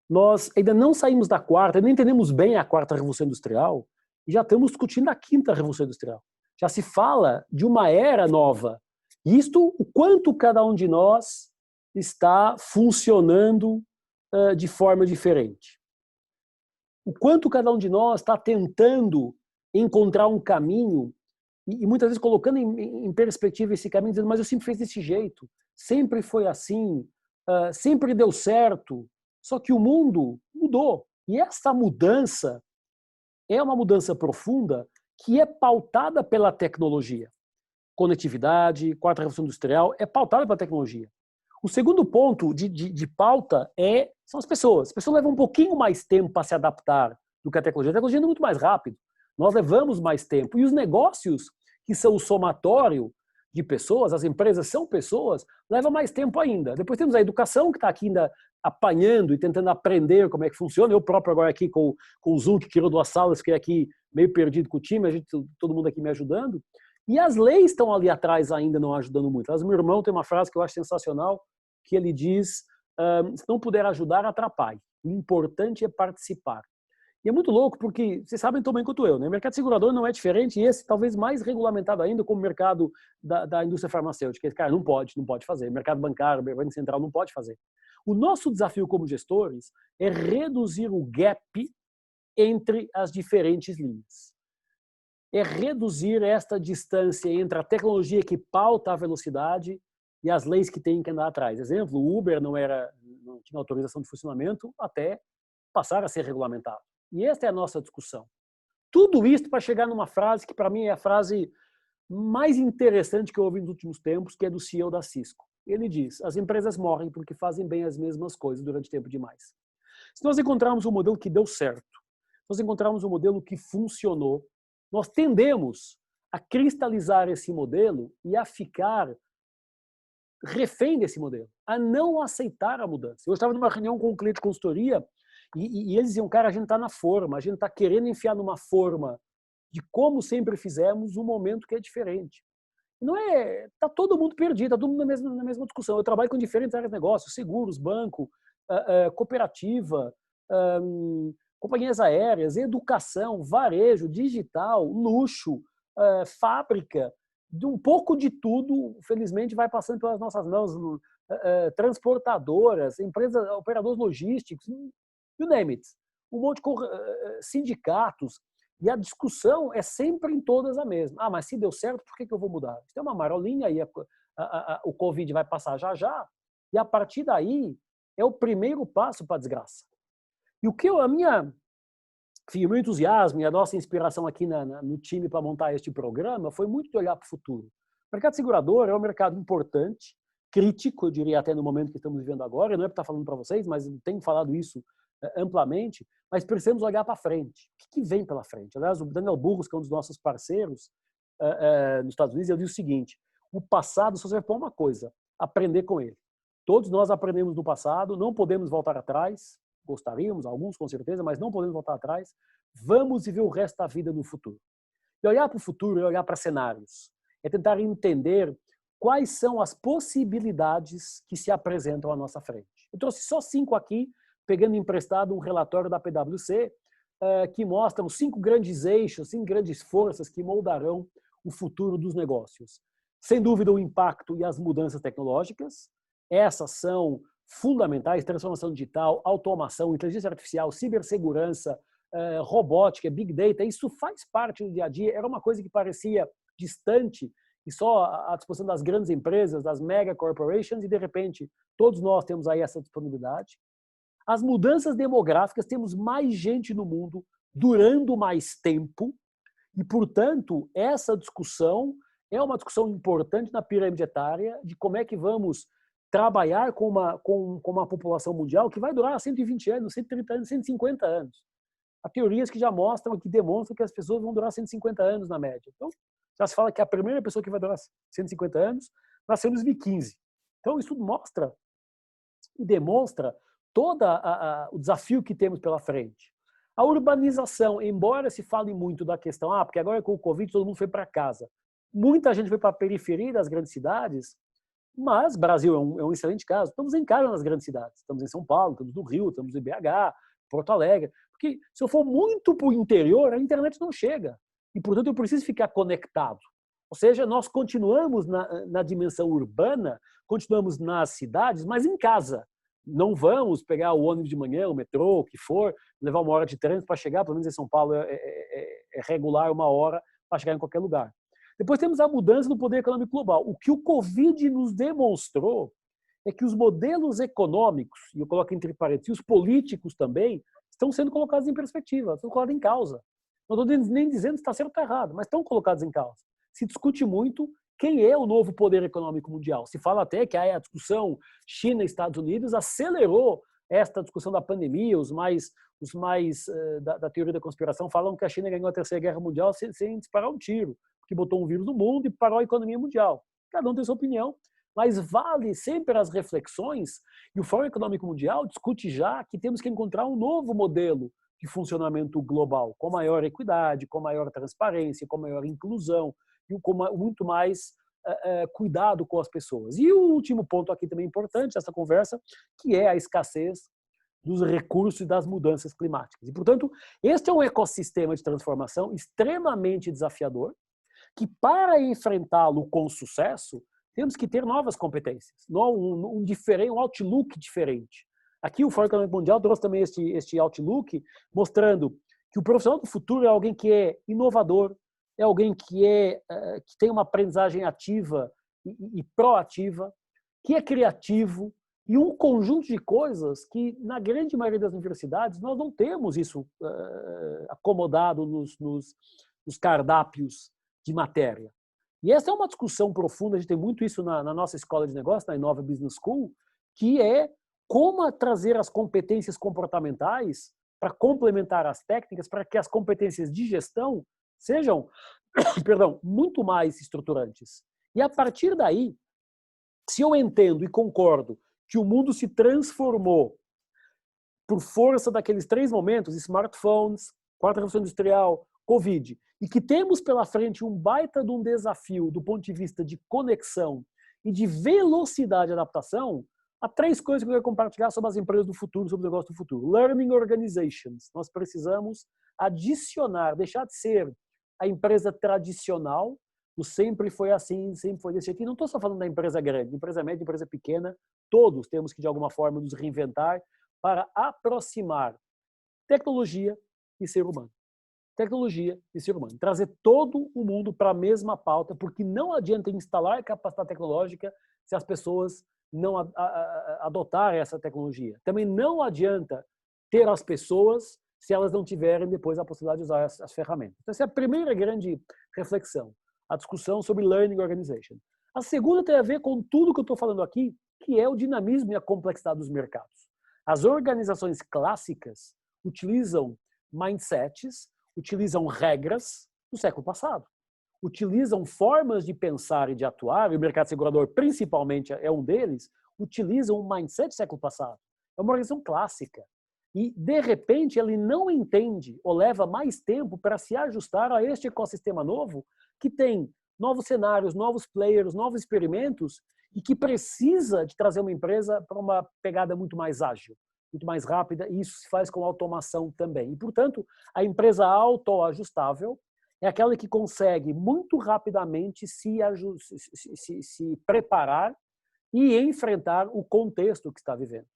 Nós ainda não saímos da quarta, nem entendemos bem a quarta revolução industrial, e já estamos discutindo a quinta revolução industrial. Já se fala de uma era nova. Isto, o quanto cada um de nós está funcionando de forma diferente. O quanto cada um de nós está tentando encontrar um caminho e muitas vezes colocando em perspectiva esse caminho, dizendo, mas eu sempre fiz desse jeito, sempre foi assim, sempre deu certo, só que o mundo mudou. E essa mudança é uma mudança profunda que é pautada pela tecnologia. Conectividade, quarta revolução industrial, é pautada pela tecnologia. O segundo ponto de pauta são as pessoas. As pessoas levam um pouquinho mais tempo para se adaptar do que a tecnologia. A tecnologia anda muito mais rápido. Nós levamos mais tempo. E os negócios, que são o somatório de pessoas, as empresas são pessoas, levam mais tempo ainda. Depois temos a educação, que está aqui ainda apanhando e tentando aprender como é que funciona. Eu próprio agora aqui com o Zoom, que criou 2 salas, fiquei aqui meio perdido com o time, todo mundo aqui me ajudando. E as leis estão ali atrás ainda não ajudando muito. Mas meu irmão tem uma frase que eu acho sensacional, que ele diz, se não puder ajudar, atrapalhe. O importante é participar. E é muito louco porque, vocês sabem tão bem quanto eu, né? O mercado segurador não é diferente, e esse talvez mais regulamentado ainda como o mercado da indústria farmacêutica. Cara, não pode fazer. Mercado bancário, Banco Central não pode fazer. O nosso desafio como gestores é reduzir o gap entre as diferentes linhas. É reduzir esta distância entre a tecnologia que pauta a velocidade e as leis que tem que andar atrás. Exemplo, o Uber não tinha autorização de funcionamento até passar a ser regulamentado. E esta é a nossa discussão. Tudo isso para chegar numa frase que, para mim, é a frase mais interessante que eu ouvi nos últimos tempos, que é do CEO da Cisco. Ele diz, as empresas morrem porque fazem bem as mesmas coisas durante tempo demais. Se nós encontrarmos um modelo que deu certo, se nós encontrarmos um modelo que funcionou, nós tendemos a cristalizar esse modelo e a ficar refém desse modelo, a não aceitar a mudança. Eu estava numa reunião com um cliente de consultoria e eles diziam, cara, a gente está na forma, a gente está querendo enfiar numa forma de como sempre fizemos um momento que é diferente. Não é, está todo mundo perdido, está todo mundo na mesma discussão. Eu trabalho com diferentes áreas de negócio, seguros, banco, cooperativa, companhias aéreas, educação, varejo, digital, luxo, fábrica, de um pouco de tudo, felizmente, vai passando pelas nossas mãos, transportadoras, empresas, operadores logísticos, you name it, um monte de sindicatos, e a discussão é sempre em todas a mesma. Mas se deu certo, por que eu vou mudar? Isso é uma marolinha, aí o Covid vai passar já, e a partir daí é o primeiro passo para a desgraça. E o que o meu entusiasmo e a nossa inspiração aqui no time para montar este programa foi muito de olhar para o futuro. O mercado segurador é um mercado importante, crítico, eu diria até no momento que estamos vivendo agora, não é para estar falando para vocês, mas tenho falado isso amplamente, mas precisamos olhar para frente. O que vem pela frente? Aliás, o Daniel Burros, que é um dos nossos parceiros nos Estados Unidos, ele diz o seguinte, o passado só serve para uma coisa, aprender com ele. Todos nós aprendemos no passado, não podemos voltar atrás, gostaríamos, alguns com certeza, mas não podemos voltar atrás. Vamos viver o resto da vida no futuro. E olhar para o futuro é olhar para cenários. É tentar entender quais são as possibilidades que se apresentam à nossa frente. Eu trouxe só 5 aqui, pegando emprestado um relatório da PwC, que mostra os 5 grandes eixos, 5 grandes forças que moldarão o futuro dos negócios. Sem dúvida, o impacto e as mudanças tecnológicas. Essas são fundamentais, transformação digital, automação, inteligência artificial, cibersegurança, robótica, big data, isso faz parte do dia a dia. Era uma coisa que parecia distante e só à disposição das grandes empresas, das mega corporations, e de repente todos nós temos aí essa disponibilidade. As mudanças demográficas, temos mais gente no mundo durando mais tempo e, portanto, essa discussão é uma discussão importante na pirâmide etária de como é que vamos trabalhar com uma população mundial que vai durar 120 anos, 130 anos, 150 anos. Há teorias que já mostram, que demonstram que as pessoas vão durar 150 anos na média. Então, já se fala que a primeira pessoa que vai durar 150 anos nasceu nos 2015. Então, isso mostra e demonstra todo o desafio que temos pela frente. A urbanização, embora se fale muito da questão, porque agora com o Covid todo mundo foi para casa. Muita gente foi para a periferia das grandes cidades, mas Brasil é um excelente caso. Estamos em casa nas grandes cidades. Estamos em São Paulo, estamos no Rio, estamos em BH, Porto Alegre. Porque se eu for muito para o interior, a internet não chega. E, portanto, eu preciso ficar conectado. Ou seja, nós continuamos na dimensão urbana, continuamos nas cidades, mas em casa. Não vamos pegar o ônibus de manhã, o metrô, o que for, levar 1 hora de trânsito para chegar, pelo menos em São Paulo é regular 1 hora para chegar em qualquer lugar. Depois temos a mudança do poder econômico global. O que o Covid nos demonstrou é que os modelos econômicos, e eu coloco entre parênteses, os políticos também, estão sendo colocados em perspectiva, estão colocados em causa. Não estou nem dizendo se está certo ou está errado, mas estão colocados em causa. Se discute muito quem é o novo poder econômico mundial. Se fala até que a discussão China e Estados Unidos acelerou esta discussão da pandemia. Os mais da teoria da conspiração falam que a China ganhou a Terceira Guerra Mundial sem disparar um tiro, porque botou um vírus no mundo e parou a economia mundial. Cada um tem sua opinião, mas vale sempre as reflexões, e o Fórum Econômico Mundial discute já que temos que encontrar um novo modelo de funcionamento global, com maior equidade, com maior transparência, com maior inclusão, e com muito mais cuidado com as pessoas. E o último ponto aqui também importante dessa conversa, que é a escassez dos recursos e das mudanças climáticas. E, portanto, este é um ecossistema de transformação extremamente desafiador, que para enfrentá-lo com sucesso, temos que ter novas competências, um outlook diferente. Aqui o Fórum Econômico Mundial trouxe também este outlook, mostrando que o profissional do futuro é alguém que é inovador, é alguém que tem uma aprendizagem ativa e proativa, que é criativo, e um conjunto de coisas que, na grande maioria das universidades, nós não temos isso acomodado nos cardápios de matéria. E essa é uma discussão profunda, a gente tem muito isso na nossa escola de negócios, na Innova Business School, que é como trazer as competências comportamentais para complementar as técnicas, para que as competências de gestão sejam, muito mais estruturantes. E a partir daí, se eu entendo e concordo que o mundo se transformou por força daqueles 3 momentos, smartphones, 4ª Revolução Industrial, Covid, e que temos pela frente um baita de um desafio do ponto de vista de conexão e de velocidade de adaptação, há 3 coisas que eu quero compartilhar sobre as empresas do futuro, sobre o negócio do futuro. Learning Organizations. Nós precisamos adicionar, deixar de ser a empresa tradicional, o sempre foi assim, sempre foi desse jeito. E não estou só falando da empresa grande, empresa média, empresa pequena, todos temos que, de alguma forma, nos reinventar para aproximar tecnologia e ser humano. Tecnologia e ser humano. Trazer todo o mundo para a mesma pauta, porque não adianta instalar capacidade tecnológica se as pessoas não adotarem essa tecnologia. Também não adianta ter as pessoas se elas não tiverem depois a possibilidade de usar as ferramentas. Então, essa é a primeira grande reflexão, a discussão sobre Learning Organization. A segunda tem a ver com tudo que eu estou falando aqui, que é o dinamismo e a complexidade dos mercados. As organizações clássicas utilizam mindsets, utilizam regras do século passado, utilizam formas de pensar e de atuar, e o mercado segurador principalmente é um deles, utilizam um mindset do século passado. É uma organização clássica. E, de repente, ele não entende ou leva mais tempo para se ajustar a este ecossistema novo, que tem novos cenários, novos players, novos experimentos, e que precisa de trazer uma empresa para uma pegada muito mais ágil, muito mais rápida, e isso se faz com automação também. E, portanto, a empresa autoajustável é aquela que consegue muito rapidamente se preparar e enfrentar o contexto que está vivendo.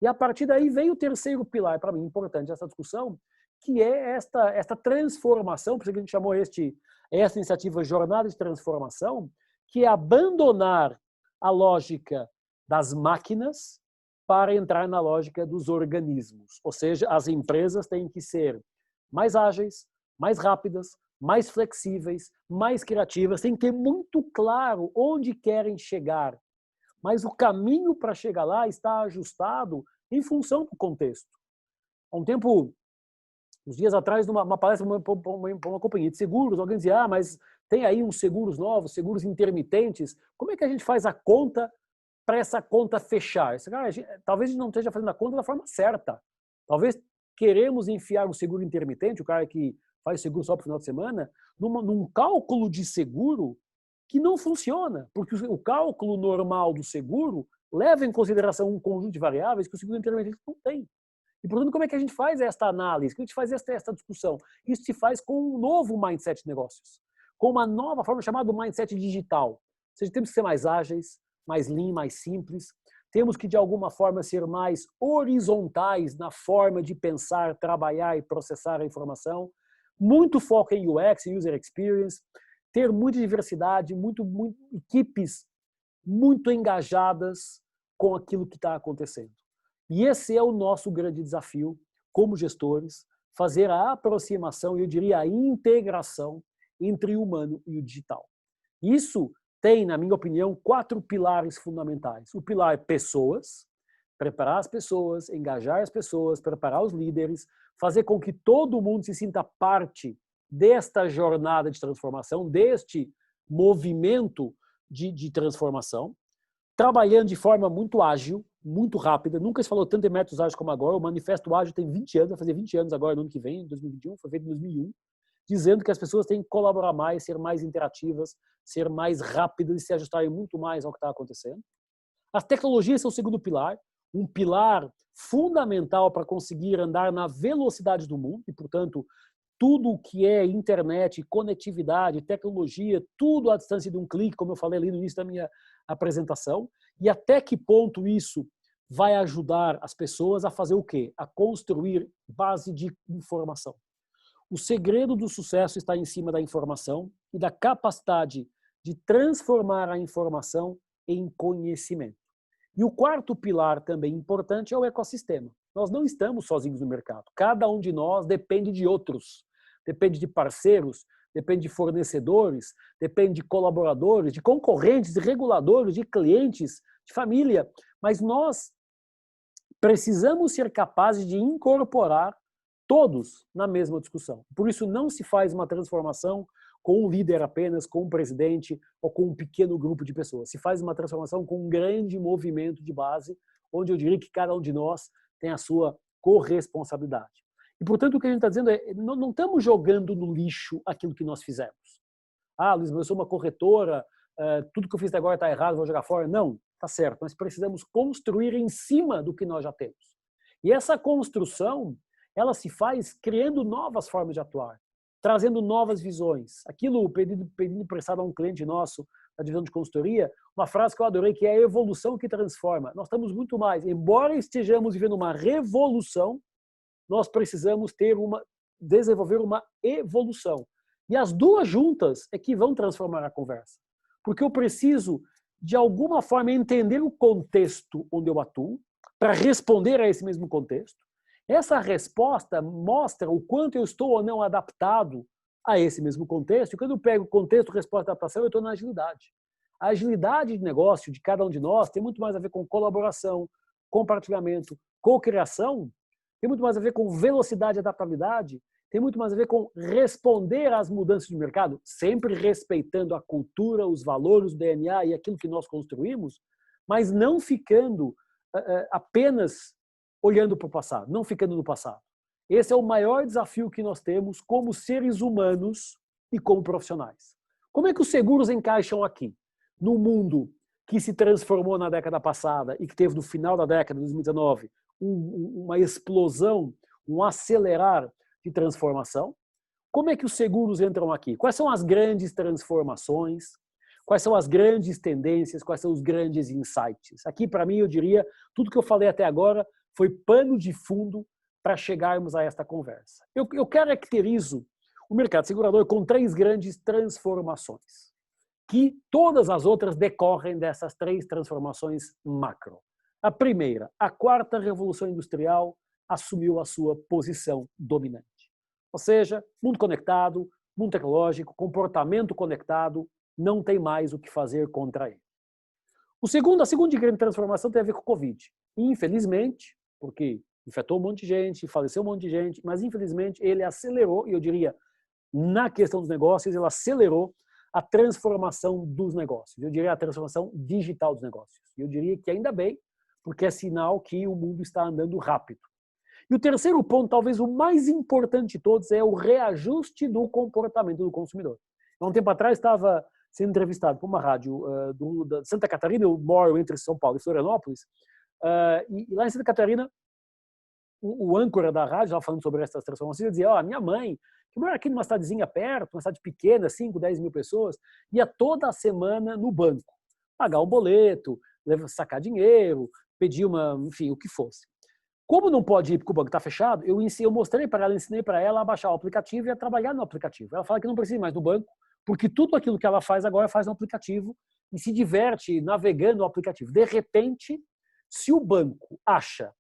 E a partir daí veio o terceiro pilar, para mim, importante dessa discussão, que é esta transformação, por isso que a gente chamou essa iniciativa Jornada de Transformação, que é abandonar a lógica das máquinas para entrar na lógica dos organismos. Ou seja, as empresas têm que ser mais ágeis, mais rápidas, mais flexíveis, mais criativas, têm que ter muito claro onde querem chegar, mas o caminho para chegar lá está ajustado em função do contexto. Há um tempo, uns dias atrás, numa palestra para uma companhia de seguros, alguém dizia, mas tem aí uns seguros novos, seguros intermitentes, como é que a gente faz a conta para essa conta fechar? Cara, talvez a gente não esteja fazendo a conta da forma certa. Talvez queremos enfiar o seguro intermitente, o cara que faz seguro só para o final de semana, num cálculo de seguro que não funciona, porque o cálculo normal do seguro leva em consideração um conjunto de variáveis que o seguro intermitente não tem. E, portanto, como é que a gente faz esta análise? Como é que a gente faz esta discussão? Isso se faz com um novo mindset de negócios, com uma nova forma chamada mindset digital. Ou seja, temos que ser mais ágeis, mais lean, mais simples. Temos que, de alguma forma, ser mais horizontais na forma de pensar, trabalhar e processar a informação. Muito foco em UX, User Experience. Ter muita diversidade, equipes muito engajadas com aquilo que está acontecendo. E esse é o nosso grande desafio como gestores, fazer a aproximação, eu diria a integração entre o humano e o digital. Isso tem, na minha opinião, 4 pilares fundamentais. O pilar pessoas, preparar as pessoas, engajar as pessoas, preparar os líderes, fazer com que todo mundo se sinta parte desta jornada de transformação, deste movimento de transformação, trabalhando de forma muito ágil, muito rápida. Nunca se falou tanto em métodos ágeis como agora. O Manifesto Ágil tem 20 anos, vai fazer 20 anos agora, no ano que vem, em 2021, foi feito em 2001, dizendo que as pessoas têm que colaborar mais, ser mais interativas, ser mais rápidas e se ajustarem muito mais ao que está acontecendo. As tecnologias são o segundo pilar, um pilar fundamental para conseguir andar na velocidade do mundo e, portanto, tudo o que é internet, conectividade, tecnologia, tudo à distância de um clique, como eu falei ali no início da minha apresentação, e até que ponto isso vai ajudar as pessoas a fazer o quê? A construir base de informação. O segredo do sucesso está em cima da informação e da capacidade de transformar a informação em conhecimento. E o quarto pilar também importante é o ecossistema. Nós não estamos sozinhos no mercado. Cada um de nós depende de outros. Depende de parceiros, depende de fornecedores, depende de colaboradores, de concorrentes, de reguladores, de clientes, de família. Mas nós precisamos ser capazes de incorporar todos na mesma discussão. Por isso não se faz uma transformação com um líder apenas, com um presidente ou com um pequeno grupo de pessoas. Se faz uma transformação com um grande movimento de base, onde eu diria que cada um de nós tem a sua corresponsabilidade. E, portanto, o que a gente está dizendo é, não estamos jogando no lixo aquilo que nós fizemos. Ah, Luiz, eu sou uma corretora, tudo que eu fiz até agora está errado, vou jogar fora. Não, está certo. Nós precisamos construir em cima do que nós já temos. E essa construção, ela se faz criando novas formas de atuar, trazendo novas visões. Aquilo, pedindo emprestado a um cliente nosso, da divisão de consultoria, uma frase que eu adorei, que é a evolução que transforma. Nós estamos muito mais, embora estejamos vivendo uma revolução, nós precisamos desenvolver uma evolução. E as duas juntas é que vão transformar a conversa. Porque eu preciso, de alguma forma, entender o contexto onde eu atuo, para responder a esse mesmo contexto. Essa resposta mostra o quanto eu estou ou não adaptado a esse mesmo contexto. E quando eu pego contexto, resposta e adaptação, eu estou na agilidade. A agilidade de negócio de cada um de nós tem muito mais a ver com colaboração, compartilhamento, cocriação, tem muito mais a ver com velocidade e adaptabilidade, tem muito mais a ver com responder às mudanças de mercado, sempre respeitando a cultura, os valores, o DNA e aquilo que nós construímos, mas não ficando apenas olhando para o passado, não ficando no passado. Esse é o maior desafio que nós temos como seres humanos e como profissionais. Como é que os seguros encaixam aqui? No mundo que se transformou na década passada e que teve no final da década de 2019 uma explosão, um acelerar de transformação. Como é que os seguros entram aqui? Quais são as grandes transformações? Quais são as grandes tendências? Quais são os grandes insights? Aqui, para mim, eu diria, tudo que eu falei até agora foi pano de fundo para chegarmos a esta conversa. Eu caracterizo o mercado segurador com 3 grandes transformações, que todas as outras decorrem dessas 3 transformações macro. A primeira, a 4ª Revolução Industrial assumiu a sua posição dominante. Ou seja, mundo conectado, mundo tecnológico, comportamento conectado, não tem mais o que fazer contra ele. A segunda grande transformação tem a ver com o Covid. Infelizmente, porque infectou um monte de gente, faleceu um monte de gente, mas infelizmente ele acelerou, e eu diria, na questão dos negócios, ele acelerou a transformação dos negócios. Eu diria a transformação digital dos negócios. Eu diria que ainda bem, porque é sinal que o mundo está andando rápido. E o terceiro ponto, talvez o mais importante de todos, é o reajuste do comportamento do consumidor. Há um tempo atrás estava sendo entrevistado por uma rádio da Santa Catarina, eu moro entre São Paulo e Florianópolis, e lá em Santa Catarina, o âncora da rádio, estava falando sobre essas transformações, dizia, minha mãe, que mora aqui numa cidadezinha perto, uma cidade pequena, 5, 10 mil pessoas, ia toda semana no banco, pagar um boleto, sacar dinheiro, pedir enfim, o que fosse. Como não pode ir porque o banco está fechado, eu mostrei para ela, ensinei para ela a baixar o aplicativo e a trabalhar no aplicativo. Ela fala que não precisa mais do banco, porque tudo aquilo que ela faz agora faz no aplicativo e se diverte navegando no aplicativo. De repente, se o banco acha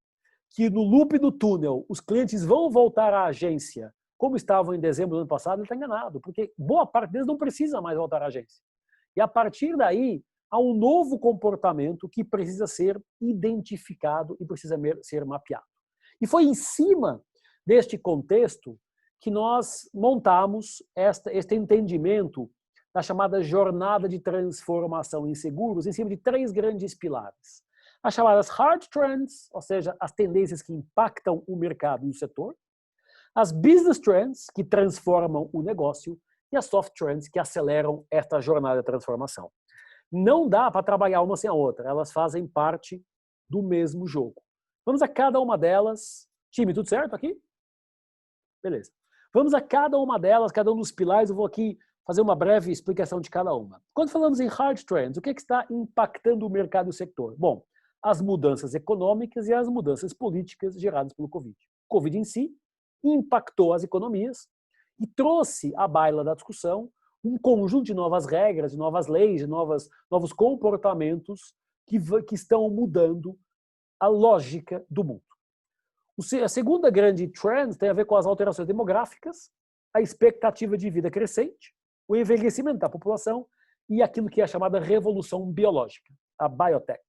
que no loop do túnel os clientes vão voltar à agência como estavam em dezembro do ano passado, ele está enganado, porque boa parte deles não precisa mais voltar à agência. E a partir daí, há um novo comportamento que precisa ser identificado e precisa ser mapeado. E foi em cima deste contexto que nós montamos este entendimento da chamada jornada de transformação em seguros, em cima de 3 grandes pilares. As chamadas hard trends, ou seja, as tendências que impactam o mercado e o setor, as business trends, que transformam o negócio, e as soft trends, que aceleram esta jornada de transformação. Não dá para trabalhar uma sem a outra, elas fazem parte do mesmo jogo. Vamos a cada uma delas. Time, tudo certo aqui? Beleza. Vamos a cada uma delas, cada um dos pilares, eu vou aqui fazer uma breve explicação de cada uma. Quando falamos em hard trends, o que está impactando o mercado e o sector? Bom, as mudanças econômicas e as mudanças políticas geradas pelo Covid. O Covid em si impactou as economias e trouxe à baila da discussão um conjunto de novas regras, de novas leis, de novos comportamentos que estão mudando a lógica do mundo. A segunda grande trend tem a ver com as alterações demográficas, a expectativa de vida crescente, o envelhecimento da população e aquilo que é a chamada revolução biológica, a biotech.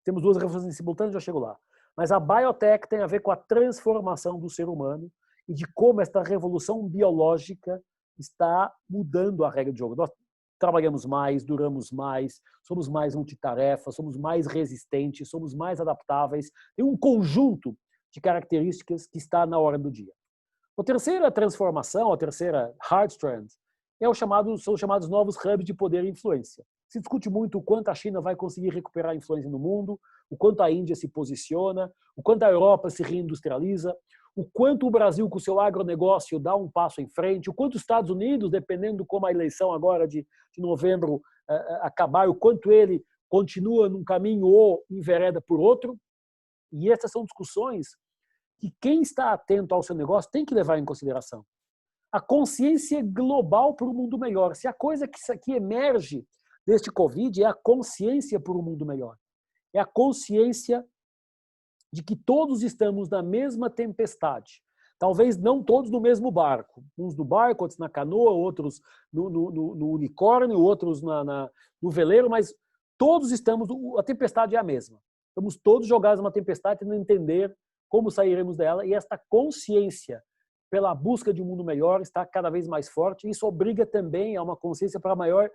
Temos 2 revoluções em simultâneo, já chego lá. Mas a biotech tem a ver com a transformação do ser humano e de como esta revolução biológica está mudando a regra de jogo. Nós trabalhamos mais, duramos mais, somos mais multitarefas, somos mais resistentes, somos mais adaptáveis. Tem um conjunto de características que está na ordem do dia. A terceira transformação, a terceira hard trend, são os chamados novos hubs de poder e influência. Se discute muito o quanto a China vai conseguir recuperar a influência no mundo, o quanto a Índia se posiciona, o quanto a Europa se reindustrializa, o quanto o Brasil, com o seu agronegócio, dá um passo em frente, o quanto os Estados Unidos, dependendo como a eleição agora de novembro acabar, o quanto ele continua num caminho ou envereda por outro. E essas são discussões que quem está atento ao seu negócio tem que levar em consideração. A consciência global para um mundo melhor. Se a coisa que emerge deste Covid é a consciência por um mundo melhor. É a consciência de que todos estamos na mesma tempestade. Talvez não todos no mesmo barco. Uns no barco, outros na canoa, outros no unicórnio, outros no veleiro, mas todos estamos, a tempestade é a mesma. Estamos todos jogados numa tempestade tentando entender como sairemos dela, e esta consciência pela busca de um mundo melhor está cada vez mais forte. Isso obriga também a uma consciência para maior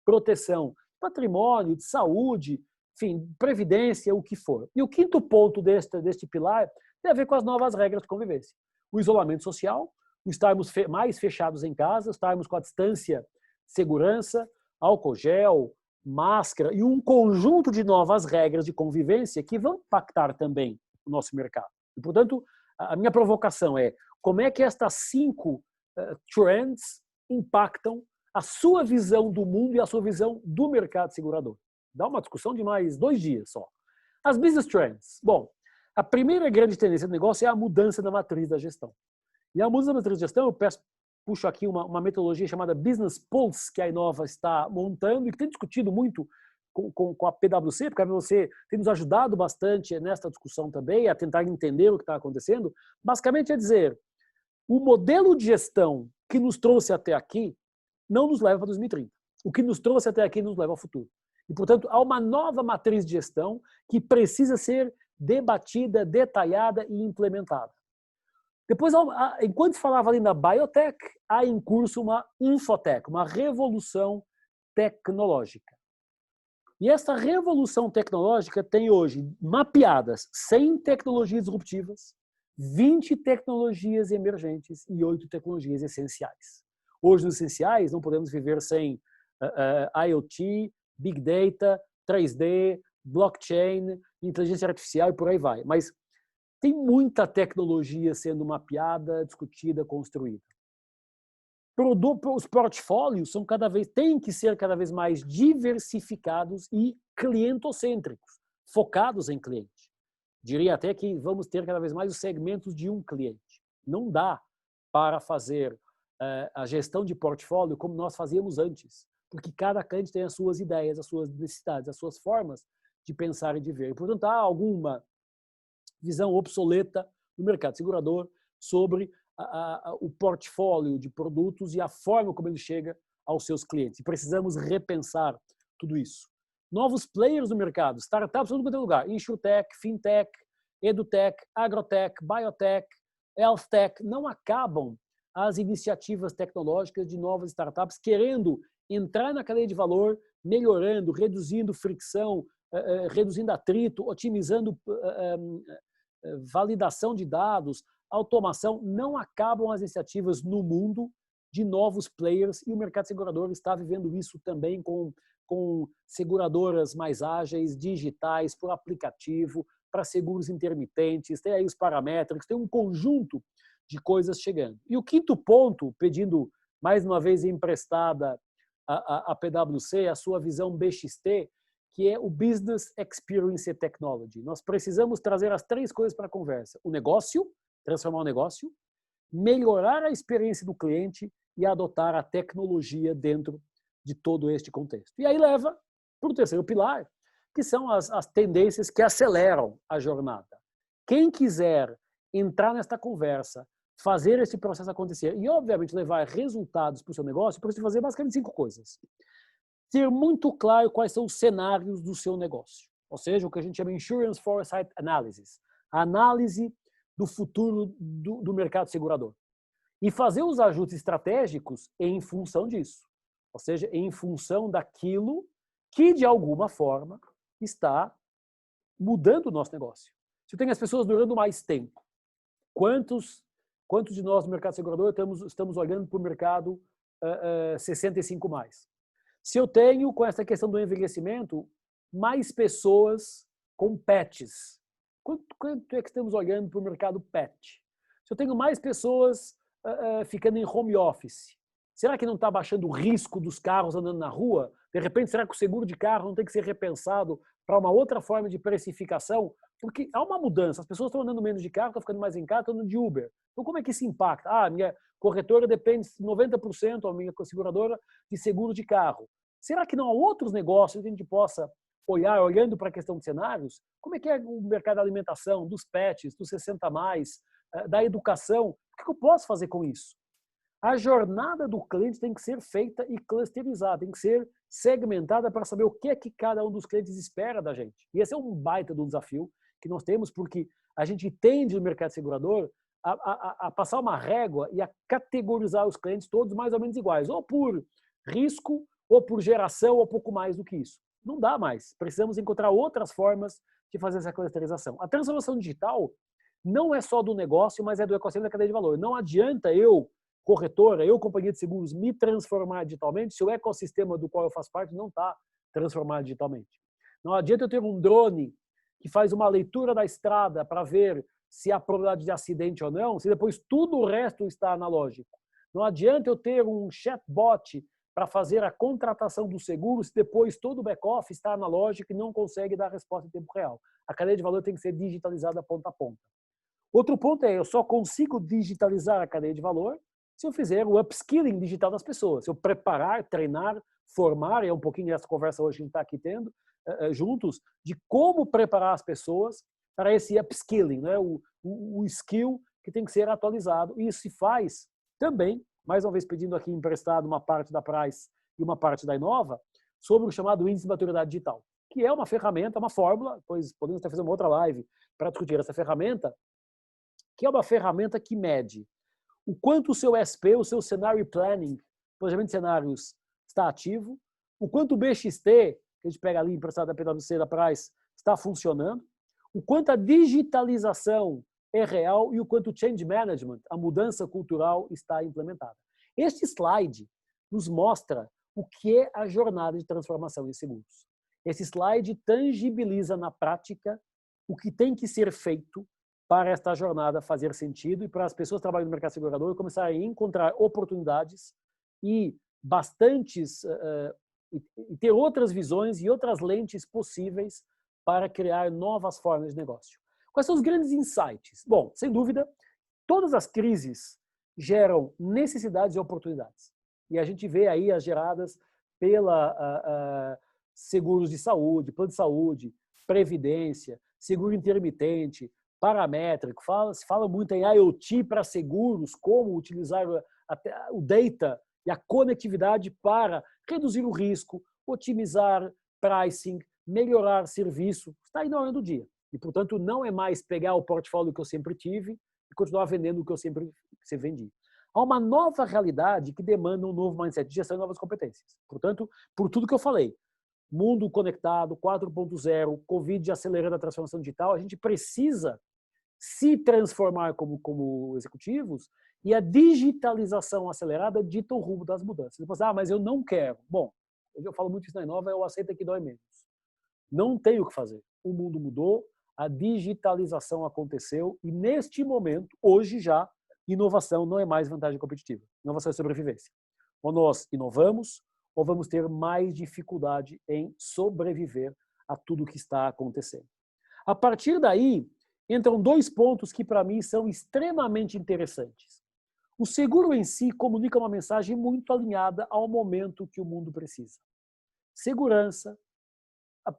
proteção de patrimônio, de saúde, enfim, previdência, o que for. E o quinto ponto deste pilar tem a ver com as novas regras de convivência. O isolamento social, o estarmos mais fechados em casa, estarmos com a distância, segurança, álcool gel, máscara e um conjunto de novas regras de convivência que vão impactar também o nosso mercado. E, portanto, a minha provocação é como é que estas 5 trends impactam a sua visão do mundo e a sua visão do mercado segurador. Dá uma discussão de mais 2 dias só. As business trends. Bom, a primeira grande tendência do negócio é a mudança da matriz da gestão. E a mudança da matriz da gestão, eu puxo aqui uma metodologia chamada Business Pulse, que a Inova está montando e que tem discutido muito com a PwC, porque a PwC tem nos ajudado bastante nesta discussão também, a tentar entender o que está acontecendo. Basicamente é dizer, o modelo de gestão que nos trouxe até aqui não nos leva para 2030. O que nos trouxe até aqui nos leva ao futuro. E, portanto, há uma nova matriz de gestão que precisa ser debatida, detalhada e implementada. Depois, enquanto falava ali na biotech, há em curso uma infotech, uma revolução tecnológica. E essa revolução tecnológica tem hoje mapeadas 100 tecnologias disruptivas, 20 tecnologias emergentes e 8 tecnologias essenciais. Hoje, nos essenciais, não podemos viver sem IoT, Big Data, 3D, blockchain, inteligência artificial e por aí vai. Mas tem muita tecnologia sendo mapeada, discutida, construída. Os portfólios têm que ser cada vez mais diversificados e clientocêntricos, focados em cliente. Diria até que vamos ter cada vez mais os segmentos de um cliente. Não dá para fazer a gestão de portfólio como nós fazíamos antes, porque cada cliente tem as suas ideias, as suas necessidades, as suas formas de pensar e de ver. E, portanto, há alguma visão obsoleta no mercado segurador sobre o portfólio de produtos e a forma como ele chega aos seus clientes. E precisamos repensar tudo isso. Novos players no mercado, startups em todo lugar, insurtech, fintech, edutech, agrotech, biotech, healthtech, não acabam as iniciativas tecnológicas de novas startups querendo entrar na cadeia de valor, melhorando, reduzindo fricção, reduzindo atrito, otimizando validação de dados, automação. Não acabam as iniciativas no mundo de novos players e o mercado segurador está vivendo isso também com seguradoras mais ágeis, digitais, por aplicativo, para seguros intermitentes, tem aí os paramétricos, tem um conjunto de coisas chegando. E o quinto ponto, pedindo mais uma vez emprestada a PwC, a sua visão BXT, que é o Business Experience Technology. Nós precisamos trazer as 3 coisas para a conversa. O negócio, transformar o negócio, melhorar a experiência do cliente e adotar a tecnologia dentro de todo este contexto. E aí leva para o terceiro pilar, que são as tendências que aceleram a jornada. Quem quiser entrar nesta conversa, fazer esse processo acontecer e, obviamente, levar resultados para o seu negócio, precisa fazer basicamente 5 coisas. Ter muito claro quais são os cenários do seu negócio. Ou seja, o que a gente chama de Insurance Foresight Analysis. A análise do futuro do mercado segurador. E fazer os ajustes estratégicos em função disso. Ou seja, em função daquilo que, de alguma forma, está mudando o nosso negócio. Se eu tenho as pessoas durando mais tempo, quantos de nós no mercado segurador estamos olhando para o mercado 65 mais? Se eu tenho, com essa questão do envelhecimento, mais pessoas com pets, quanto é que estamos olhando para o mercado pet? Se eu tenho mais pessoas ficando em home office, será que não está baixando o risco dos carros andando na rua? De repente, será que o seguro de carro não tem que ser repensado para uma outra forma de precificação? Porque há uma mudança, as pessoas estão andando menos de carro, estão ficando mais em casa, estão andando de Uber. Então, como é que isso impacta? Ah, minha corretora depende 90%, a minha seguradora, de seguro de carro. Será que não há outros negócios que a gente possa olhar, olhando para a questão de cenários? Como é que é o mercado da alimentação, dos pets, dos 60 mais, da educação? O que eu posso fazer com isso? A jornada do cliente tem que ser feita e clusterizada, tem que ser segmentada para saber o que é que cada um dos clientes espera da gente. E esse é um baita do desafio que nós temos, porque a gente tende no mercado segurador a passar uma régua e a categorizar os clientes todos mais ou menos iguais, ou por risco, ou por geração, ou pouco mais do que isso. Não dá mais. Precisamos encontrar outras formas de fazer essa clusterização. A transformação digital não é só do negócio, mas é do ecossistema da cadeia de valor. Não adianta eu, corretora, eu, companhia de seguros, me transformar digitalmente se o ecossistema do qual eu faço parte não está transformado digitalmente. Não adianta eu ter um drone que faz uma leitura da estrada para ver se há probabilidade de acidente ou não, se depois tudo o resto está analógico. Não adianta eu ter um chatbot para fazer a contratação do seguro se depois todo o back-office está analógico e não consegue dar resposta em tempo real. A cadeia de valor tem que ser digitalizada ponta a ponta. Outro ponto é, eu só consigo digitalizar a cadeia de valor se eu fizer o upskilling digital das pessoas. Se eu preparar, treinar, formar, e é um pouquinho essa conversa hoje que a gente está aqui tendo, juntos, de como preparar as pessoas para esse upskilling, né? o skill que tem que ser atualizado. E isso se faz também, mais uma vez pedindo aqui emprestado uma parte da Price e uma parte da Inova, sobre o chamado Índice de Maturidade Digital, que é uma ferramenta, uma fórmula, pois podemos até fazer uma outra live para discutir essa ferramenta, que é uma ferramenta que mede o quanto o seu SP, o seu Scenario Planning, planejamento de cenários, está ativo, o quanto o BXT, que a gente pega ali emprestado da PwC da Price, está funcionando, o quanto a digitalização é real e o quanto o change management, a mudança cultural, está implementada. Este slide nos mostra o que é a jornada de transformação em seguros. Esse slide tangibiliza na prática o que tem que ser feito para esta jornada fazer sentido e para as pessoas que trabalham no mercado segurador começarem a encontrar oportunidades e e ter outras visões e outras lentes possíveis para criar novas formas de negócio. Quais são os grandes insights? Bom, sem dúvida, todas as crises geram necessidades e oportunidades. E a gente vê aí as geradas pela seguros de saúde, plano de saúde, previdência, seguro intermitente, paramétrico. Se fala muito em IoT para seguros, como utilizar o data e a conectividade para reduzir o risco, otimizar pricing, melhorar serviço. Está aí na hora do dia. E, portanto, não é mais pegar o portfólio que eu sempre tive e continuar vendendo o que eu sempre vendi. Há uma nova realidade que demanda um novo mindset de gestão e novas competências. Portanto, por tudo que eu falei, mundo conectado, 4.0, Covid acelerando a transformação digital, a gente precisa se transformar como executivos e a digitalização acelerada dita o rumo das mudanças. Você fala, mas eu não quero. Bom, eu falo muito isso na Inova, eu aceito que dói menos. Não tem o que fazer. O mundo mudou, a digitalização aconteceu e neste momento, hoje já, inovação não é mais vantagem competitiva. Inovação é sobrevivência. Ou nós inovamos, ou vamos ter mais dificuldade em sobreviver a tudo o que está acontecendo. A partir daí, entram dois pontos que para mim são extremamente interessantes. O seguro em si comunica uma mensagem muito alinhada ao momento que o mundo precisa. Segurança,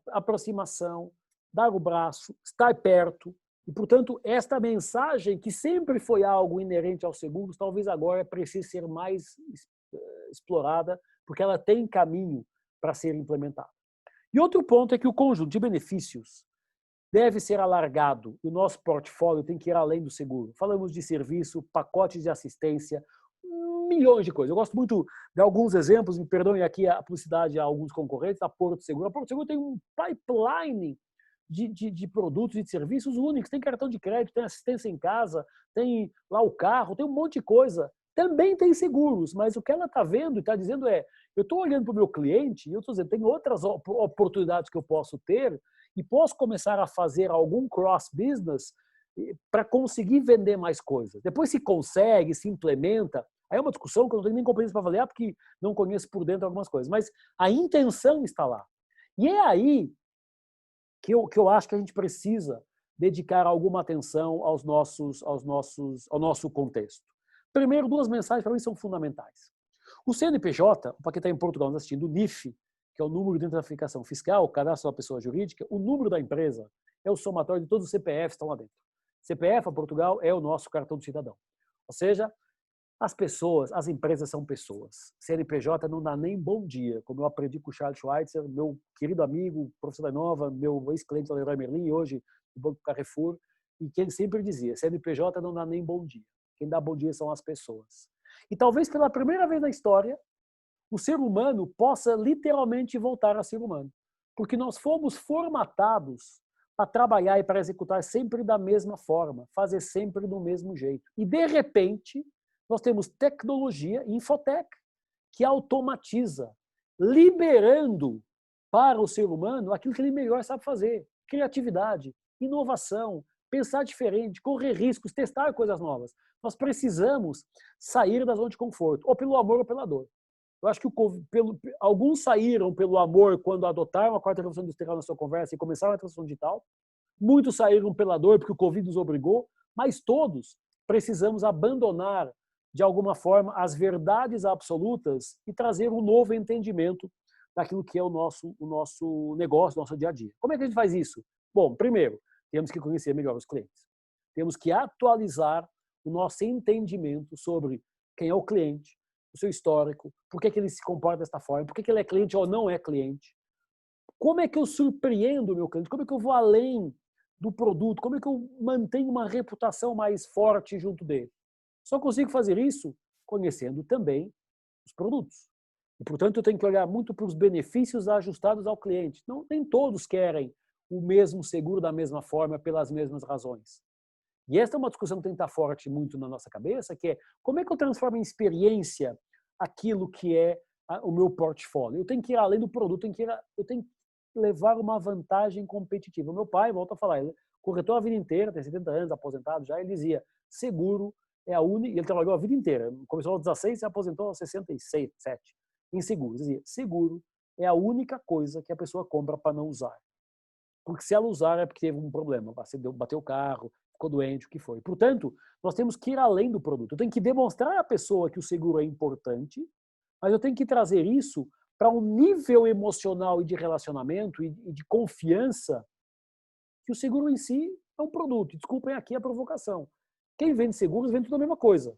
aproximação, dar o braço, estar perto. E, portanto, esta mensagem, que sempre foi algo inerente aos seguros, talvez agora precise ser mais explorada, porque ela tem caminho para ser implementada. E outro ponto é que o conjunto de benefícios deve ser alargado. O nosso portfólio tem que ir além do seguro. Falamos de serviço, pacotes de assistência, milhões de coisas. Eu gosto muito de alguns exemplos, me perdoem aqui a publicidade a alguns concorrentes, a Porto Seguro. A Porto Seguro tem um pipeline de produtos e de serviços únicos. Tem cartão de crédito, tem assistência em casa, tem lá o carro, tem um monte de coisa. Também tem seguros, mas o que ela está vendo e está dizendo é, eu estou olhando para o meu cliente e eu estou dizendo, tem outras oportunidades que eu posso ter e posso começar a fazer algum cross-business para conseguir vender mais coisas. Depois se consegue, se implementa, aí é uma discussão que eu não tenho nem competência para avaliar porque não conheço por dentro algumas coisas, mas a intenção está lá. E é aí que eu acho que a gente precisa dedicar alguma atenção ao nosso contexto. Primeiro, duas mensagens para mim são fundamentais. O CNPJ, para quem está em Portugal nos assistindo, o NIF, que é o número de identificação fiscal, o cadastro da pessoa jurídica, o número da empresa é o somatório de todos os CPFs que estão lá dentro. CPF, a Portugal, é o nosso cartão do cidadão. Ou seja, as pessoas, as empresas são pessoas. CNPJ não dá nem bom dia, como eu aprendi com o Charles Schweitzer, meu querido amigo, professor da Inova, meu ex-cliente da Leroy Merlin, hoje do Banco Carrefour, e que ele sempre dizia, CNPJ não dá nem bom dia. Quem dá bom dia são as pessoas. E talvez pela primeira vez na história, o ser humano possa literalmente voltar a ser humano. Porque nós fomos formatados para trabalhar e para executar sempre da mesma forma, fazer sempre do mesmo jeito. E, de repente, nós temos tecnologia, infotech, que automatiza, liberando para o ser humano aquilo que ele melhor sabe fazer. Criatividade, inovação, pensar diferente, correr riscos, testar coisas novas. Nós precisamos sair da zona de conforto, ou pelo amor ou pela dor. Eu acho que alguns saíram pelo amor quando adotaram a quarta revolução industrial na sua conversa e começaram a transformação digital. Muitos saíram pela dor porque o Covid nos obrigou, mas todos precisamos abandonar, de alguma forma, as verdades absolutas e trazer um novo entendimento daquilo que é o nosso negócio, nosso dia a dia. Como é que a gente faz isso? Bom, primeiro, temos que conhecer melhor os clientes. Temos que atualizar o nosso entendimento sobre quem é o cliente, o seu histórico, por que ele se comporta desta forma, por que ele é cliente ou não é cliente. Como é que eu surpreendo o meu cliente? Como é que eu vou além do produto? Como é que eu mantenho uma reputação mais forte junto dele? Só consigo fazer isso conhecendo também os produtos. E, portanto, eu tenho que olhar muito para os benefícios ajustados ao cliente. Não, nem todos querem o mesmo seguro da mesma forma, pelas mesmas razões. E esta é uma discussão que tem que estar forte muito na nossa cabeça, que é como é que eu transformo em experiência aquilo que é o meu portfólio. Eu tenho que ir além do produto, eu tenho que levar uma vantagem competitiva. O meu pai, volta a falar, ele corretor a vida inteira, tem 70 anos, aposentado já, ele dizia, seguro é a única, ele trabalhou a vida inteira, começou aos 16 e se aposentou aos 66, 7, em seguros. Ele dizia, seguro é a única coisa que a pessoa compra para não usar. Porque se ela usar é porque teve um problema, bateu o carro, ficou doente, o que foi. Portanto, nós temos que ir além do produto. Eu tenho que demonstrar à pessoa que o seguro é importante, mas eu tenho que trazer isso para um nível emocional e de relacionamento e de confiança que o seguro em si é um produto. Desculpem aqui a provocação. Quem vende seguros vende tudo a mesma coisa.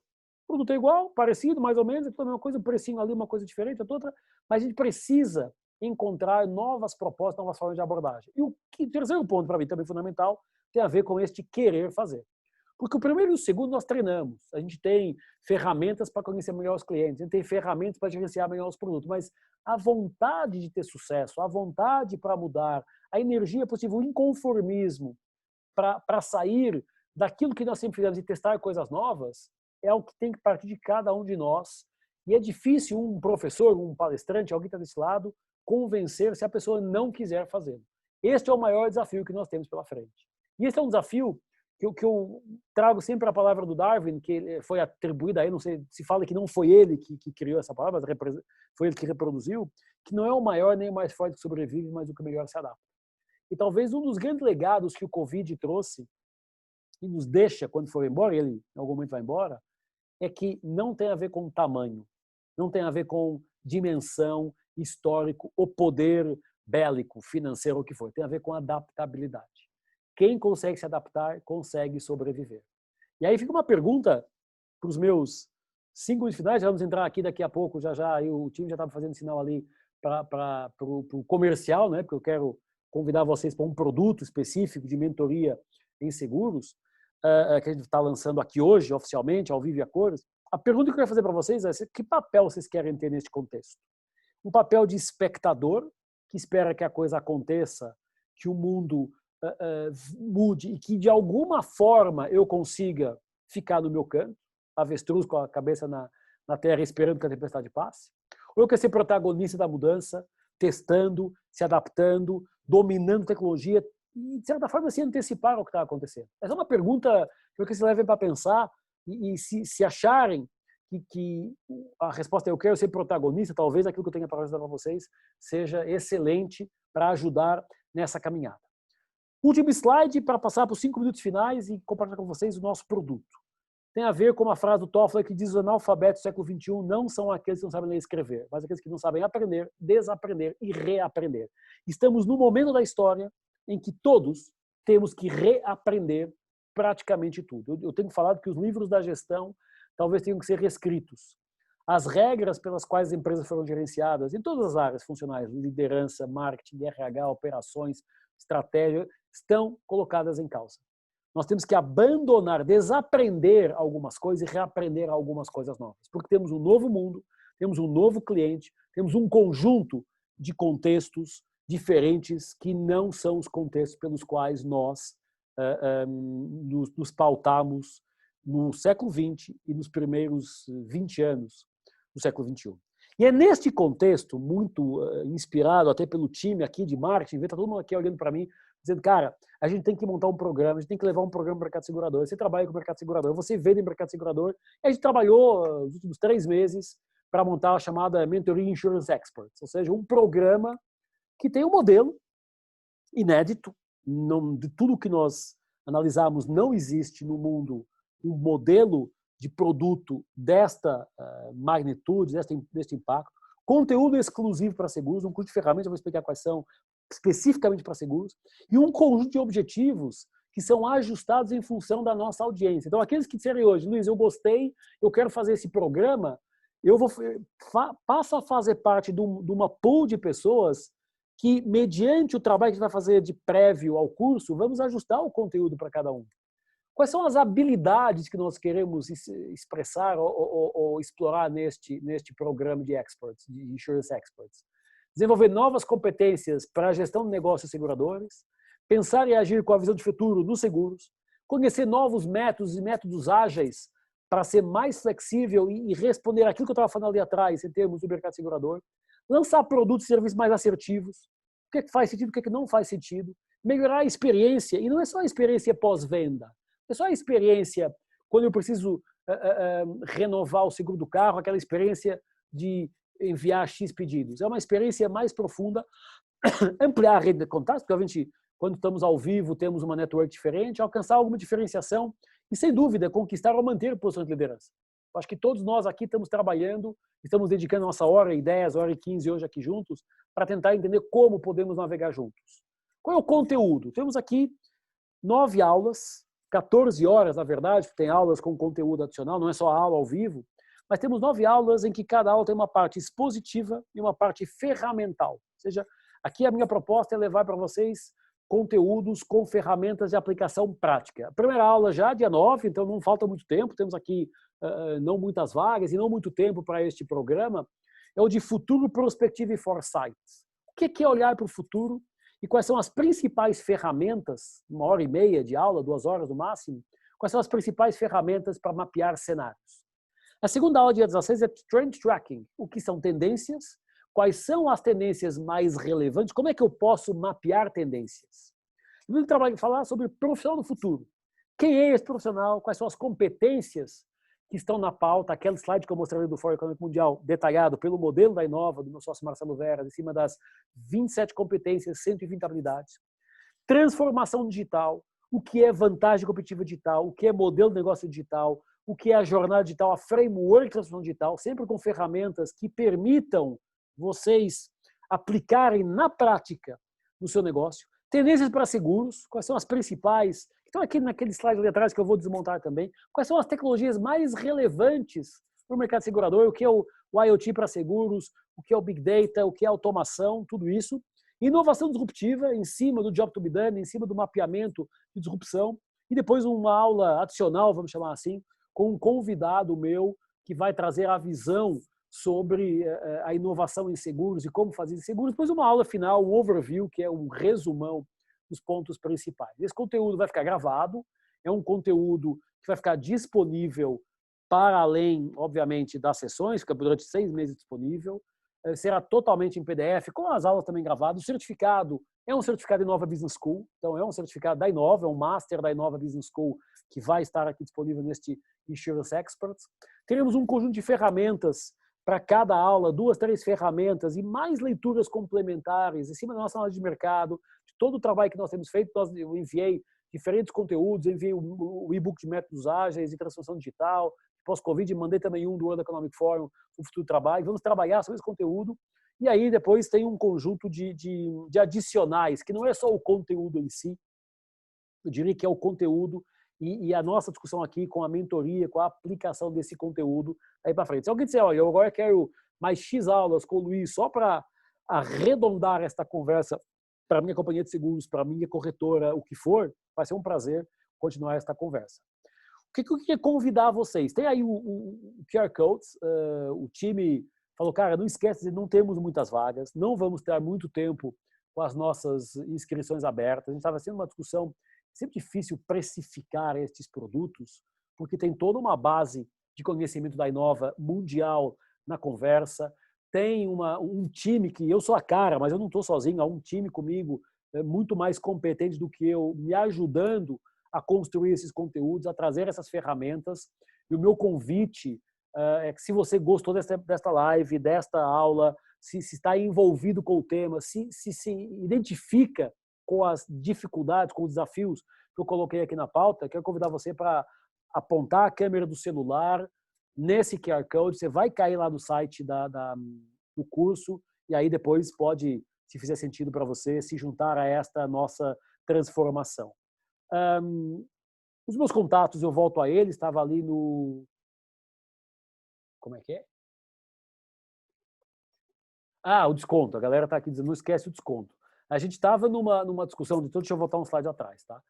O produto é igual, parecido, mais ou menos, é tudo a mesma coisa, o precinho ali, uma coisa diferente, outra, mas a gente precisa encontrar novas propostas, novas formas de abordagem. E o terceiro ponto, para mim, também fundamental, tem a ver com este querer fazer. Porque o primeiro e o segundo nós treinamos. A gente tem ferramentas para conhecer melhor os clientes, a gente tem ferramentas para gerenciar melhor os produtos, mas a vontade de ter sucesso, a vontade para mudar, a energia possível, o inconformismo para sair daquilo que nós sempre fizemos e testar coisas novas, é o que tem que partir de cada um de nós. E é difícil um professor, um palestrante, alguém que está desse lado, convencer se a pessoa não quiser fazer. Este é o maior desafio que nós temos pela frente. E esse é um desafio que eu trago sempre a palavra do Darwin, que foi atribuída a ele, não sei, se fala que não foi ele que criou essa palavra, mas foi ele que reproduziu, que não é o maior nem o mais forte que sobrevive, mas o que melhor se adapta. E talvez um dos grandes legados que o Covid trouxe, e nos deixa quando for embora, ele em algum momento vai embora, é que não tem a ver com tamanho, não tem a ver com dimensão, histórico, ou poder bélico, financeiro, o que for, tem a ver com adaptabilidade. Quem consegue se adaptar, consegue sobreviver. E aí fica uma pergunta para os meus 5 minutos finais, já vamos entrar aqui daqui a pouco, já o time já estava fazendo sinal ali para o comercial, né? Porque eu quero convidar vocês para um produto específico de mentoria em seguros, que a gente está lançando aqui hoje, oficialmente, ao vivo e a cores. A pergunta que eu quero fazer para vocês é que papel vocês querem ter neste contexto? Um papel de espectador, que espera que a coisa aconteça, que o mundo mude e que de alguma forma eu consiga ficar no meu canto, avestruz com a cabeça na terra esperando que a tempestade passe? Ou eu quero ser protagonista da mudança, testando, se adaptando, dominando tecnologia e, de certa forma, se antecipar ao que está acontecendo? Essa é uma pergunta que eu quero que vocês levem para pensar e se acharem que a resposta é eu quero ser protagonista, talvez aquilo que eu tenha para apresentar para vocês seja excelente para ajudar nessa caminhada. Último slide para passar para os 5 minutos finais e compartilhar com vocês o nosso produto. Tem a ver com uma frase do Toffler que diz: os analfabetos do século XXI não são aqueles que não sabem ler e escrever, mas aqueles que não sabem aprender, desaprender e reaprender. Estamos no momento da história em que todos temos que reaprender praticamente tudo. Eu tenho falado que os livros da gestão talvez tenham que ser reescritos. As regras pelas quais as empresas foram gerenciadas, em todas as áreas funcionais, liderança, marketing, RH, operações, estratégia, estão colocadas em causa. Nós temos que abandonar, desaprender algumas coisas e reaprender algumas coisas novas. Porque temos um novo mundo, temos um novo cliente, temos um conjunto de contextos diferentes que não são os contextos pelos quais nós nos pautamos no século XX e nos primeiros 20 anos do século XXI. E é neste contexto, muito inspirado até pelo time aqui de marketing, está todo mundo aqui olhando para mim, dizendo, cara, a gente tem que montar um programa, a gente tem que levar um programa para o mercado segurador. Você trabalha com o mercado segurador, você vende no mercado segurador. E a gente trabalhou os últimos 3 meses para montar a chamada Mentoring Insurance Experts, ou seja, um programa que tem um modelo inédito. De tudo que nós analisamos, não existe no mundo um modelo de produto desta magnitude, deste impacto. Conteúdo exclusivo para seguros, um curso de ferramentas, eu vou explicar quais são, especificamente para seguros, e um conjunto de objetivos que são ajustados em função da nossa audiência. Então, aqueles que disserem hoje, Luiz, eu gostei, eu quero fazer esse programa, eu passo a fazer parte de uma pool de pessoas que, mediante o trabalho que a gente vai fazer de prévio ao curso, vamos ajustar o conteúdo para cada um. Quais são as habilidades que nós queremos expressar ou explorar neste programa de experts, de Insurance Experts? Desenvolver novas competências para a gestão de negócios seguradores, pensar e agir com a visão de futuro nos seguros, conhecer novos métodos e métodos ágeis para ser mais flexível e responder aquilo que eu estava falando ali atrás, em termos do mercado segurador, lançar produtos e serviços mais assertivos, o que é que faz sentido, o que é que não faz sentido, melhorar a experiência, e não é só a experiência pós-venda, é só a experiência quando eu preciso renovar o seguro do carro, aquela experiência de enviar X pedidos. É uma experiência mais profunda, ampliar a rede de contatos, porque a gente, quando estamos ao vivo, temos uma network diferente, alcançar alguma diferenciação e, sem dúvida, conquistar ou manter posições de liderança. Eu acho que todos nós aqui estamos trabalhando, estamos dedicando a nossa hora e 10, hora e 15 hoje aqui juntos, para tentar entender como podemos navegar juntos. Qual é o conteúdo? Temos aqui 9 aulas, 14 horas, na verdade, tem aulas com conteúdo adicional, não é só a aula ao vivo, mas temos 9 aulas em que cada aula tem uma parte expositiva e uma parte ferramental. Ou seja, aqui a minha proposta é levar para vocês conteúdos com ferramentas de aplicação prática. A primeira aula já, dia 9, então não falta muito tempo, temos aqui não muitas vagas e não muito tempo para este programa, é o de futuro, perspectiva e foresight. O que é olhar para o futuro e quais são as principais ferramentas, 1h30 de aula, 2 horas no máximo, quais são as principais ferramentas para mapear cenários. A segunda aula, dia 16, é Trend Tracking, o que são tendências, quais são as tendências mais relevantes, como é que eu posso mapear tendências. Eu vou trabalhar falar sobre profissional do futuro. Quem é esse profissional, quais são as competências que estão na pauta, aquele slide que eu mostrei do Fórum Econômico Mundial, detalhado pelo modelo da Inova, do meu sócio Marcelo Vera, em cima das 27 competências, 120 habilidades. Transformação digital, o que é vantagem competitiva digital, o que é modelo de negócio digital, o que é a jornada digital, a framework de transformação digital, sempre com ferramentas que permitam vocês aplicarem na prática no seu negócio. Tendências para seguros, quais são as principais? Estão aqui naquele slide ali atrás que eu vou desmontar também. Quais são as tecnologias mais relevantes para o mercado segurador? O que é o IoT para seguros? O que é o Big Data? O que é a automação? Tudo isso. Inovação disruptiva em cima do job to be done, em cima do mapeamento de disrupção. E depois uma aula adicional, vamos chamar assim, com um convidado meu que vai trazer a visão sobre a inovação em seguros e como fazer seguros. Depois uma aula final, um overview, que é um resumão dos pontos principais. Esse conteúdo vai ficar gravado, é um conteúdo que vai ficar disponível para além, obviamente, das sessões, fica durante 6 meses disponível, será totalmente em PDF, com as aulas também gravadas. O certificado é um certificado Inova Business School, então é um certificado da Inova, é um Master da Inova Business School que vai estar aqui disponível neste Insurance Experts. Teremos um conjunto de ferramentas para cada aula, 2, 3 ferramentas e mais leituras complementares em cima da nossa análise de mercado, de todo o trabalho que nós temos feito. Eu enviei diferentes conteúdos, enviei o e-book de métodos ágeis e transformação digital, pós-Covid, mandei também um do World Economic Forum, o futuro do trabalho. Vamos trabalhar sobre esse conteúdo. E aí depois tem um conjunto de adicionais, que não é só o conteúdo em si, eu diria que é o conteúdo e a nossa discussão aqui com a mentoria, com a aplicação desse conteúdo aí para frente. Se alguém disser, olha, eu agora quero mais X aulas com o Luiz só para arredondar esta conversa para a minha companhia de seguros, para a minha corretora, o que for, vai ser um prazer continuar esta conversa. O que eu queria convidar vocês? Tem aí o QR Codes, o time falou, cara, não esquece, não temos muitas vagas, não vamos ter muito tempo com as nossas inscrições abertas. A gente estava sendo uma discussão, sempre difícil precificar estes produtos, porque tem toda uma base de conhecimento da Inova mundial na conversa, tem um time que eu sou a cara, mas eu não estou sozinho, há um time comigo muito mais competente do que eu, me ajudando a construir esses conteúdos, a trazer essas ferramentas. E o meu convite é que se você gostou desta live, desta aula, se está envolvido com o tema, se identifica com as dificuldades, com os desafios que eu coloquei aqui na pauta, quero convidar você para apontar a câmera do celular nesse QR Code, você vai cair lá no site do curso e aí depois pode, se fizer sentido para você, se juntar a esta nossa transformação. Os meus contatos, eu volto a eles, estava ali no... Como é que é? Ah, o desconto. A galera está aqui dizendo, não esquece o desconto. A gente estava numa discussão, então deixa eu voltar um slide atrás, tá?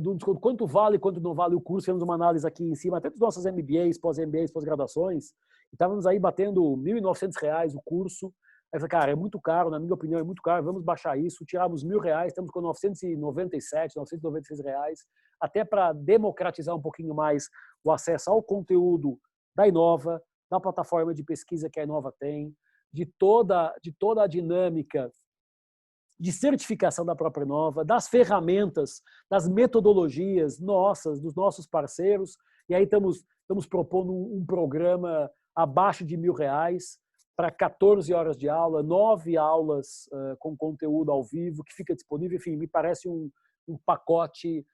Do desconto, quanto vale, quanto não vale o curso, fizemos uma análise aqui em cima, até dos nossos MBAs, pós-MBAs, pós-graduações, e estávamos aí batendo R$ 1.900 o curso. Aí eu falei, cara, é muito caro, na minha opinião é muito caro, vamos baixar isso, tiramos R$ 1.000, estamos com 997, R$ 996, até para democratizar um pouquinho mais o acesso ao conteúdo da Inova, da plataforma de pesquisa que a Inova tem, de toda a dinâmica de certificação da própria Inova, das ferramentas, das metodologias nossas, dos nossos parceiros. E aí estamos propondo um programa abaixo de R$ 1.000 para 14 horas de aula, 9 aulas com conteúdo ao vivo, que fica disponível. Enfim, me parece um pacote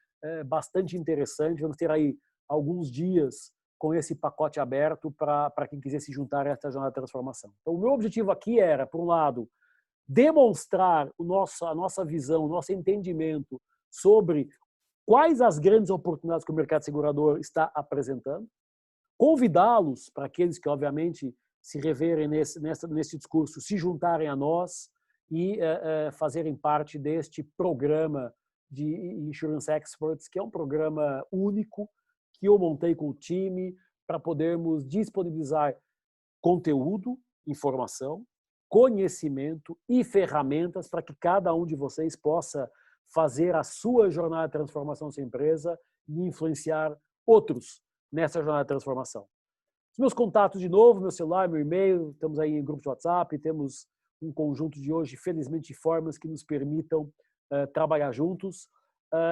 bastante interessante. Vamos ter aí alguns dias com esse pacote aberto para quem quiser se juntar a essa jornada de transformação. Então, o meu objetivo aqui era, por um lado, demonstrar a nossa visão, o nosso entendimento sobre quais as grandes oportunidades que o mercado segurador está apresentando, convidá-los, para aqueles que, obviamente, se reverem nesse discurso, se juntarem a nós e fazerem parte deste programa de Insurance Experts, que é um programa único, que eu montei com o time para podermos disponibilizar conteúdo, informação, conhecimento e ferramentas para que cada um de vocês possa fazer a sua jornada de transformação da sua empresa e influenciar outros nessa jornada de transformação. Os meus contatos, de novo, meu celular, meu e-mail, estamos aí em grupos de WhatsApp, temos um conjunto de hoje, felizmente, de formas que nos permitam trabalhar juntos.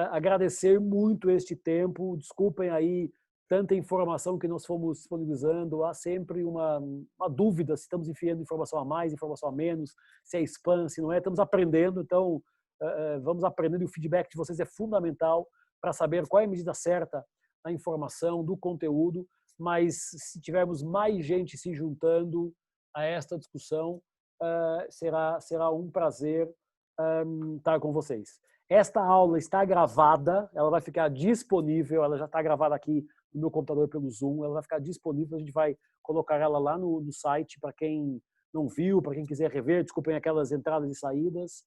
Agradecer muito este tempo, desculpem aí tanta informação que nós fomos disponibilizando, há sempre uma dúvida se estamos enfiando informação a mais, informação a menos, se é spam, se não é, estamos aprendendo, então vamos aprendendo e o feedback de vocês é fundamental para saber qual é a medida certa da informação, do conteúdo, mas se tivermos mais gente se juntando a esta discussão, será um prazer estar com vocês. Esta aula está gravada, ela vai ficar disponível, ela já está gravada aqui no meu computador pelo Zoom, ela vai ficar disponível, a gente vai colocar ela lá no site para quem não viu, para quem quiser rever, desculpem aquelas entradas e saídas,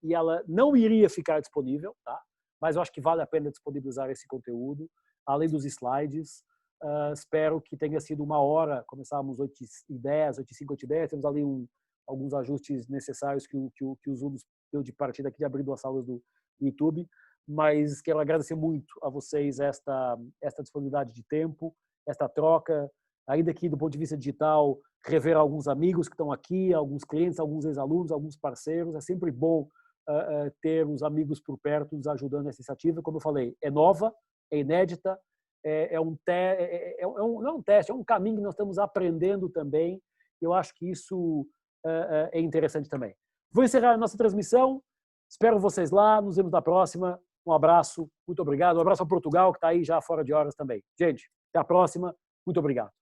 e ela não iria ficar disponível, tá? Mas eu acho que vale a pena disponibilizar esse conteúdo, além dos slides. Espero que tenha sido uma hora, começávamos 8h10, 8h05, 8h10, temos ali alguns ajustes necessários que o Zoom deu de partida aqui de abrir 2 salas do YouTube, mas quero agradecer muito a vocês esta disponibilidade de tempo, esta troca, ainda aqui do ponto de vista digital, rever alguns amigos que estão aqui, alguns clientes, alguns ex-alunos, alguns parceiros. É sempre bom ter os amigos por perto nos ajudando nessa iniciativa. Como eu falei, é nova, é inédita, não é um teste, é um caminho que nós estamos aprendendo também. Eu acho que isso é interessante também. Vou encerrar a nossa transmissão. Espero vocês lá. Nos vemos na próxima. Um abraço. Muito obrigado. Um abraço ao Portugal, que está aí já fora de horas também. Gente, até a próxima. Muito obrigado.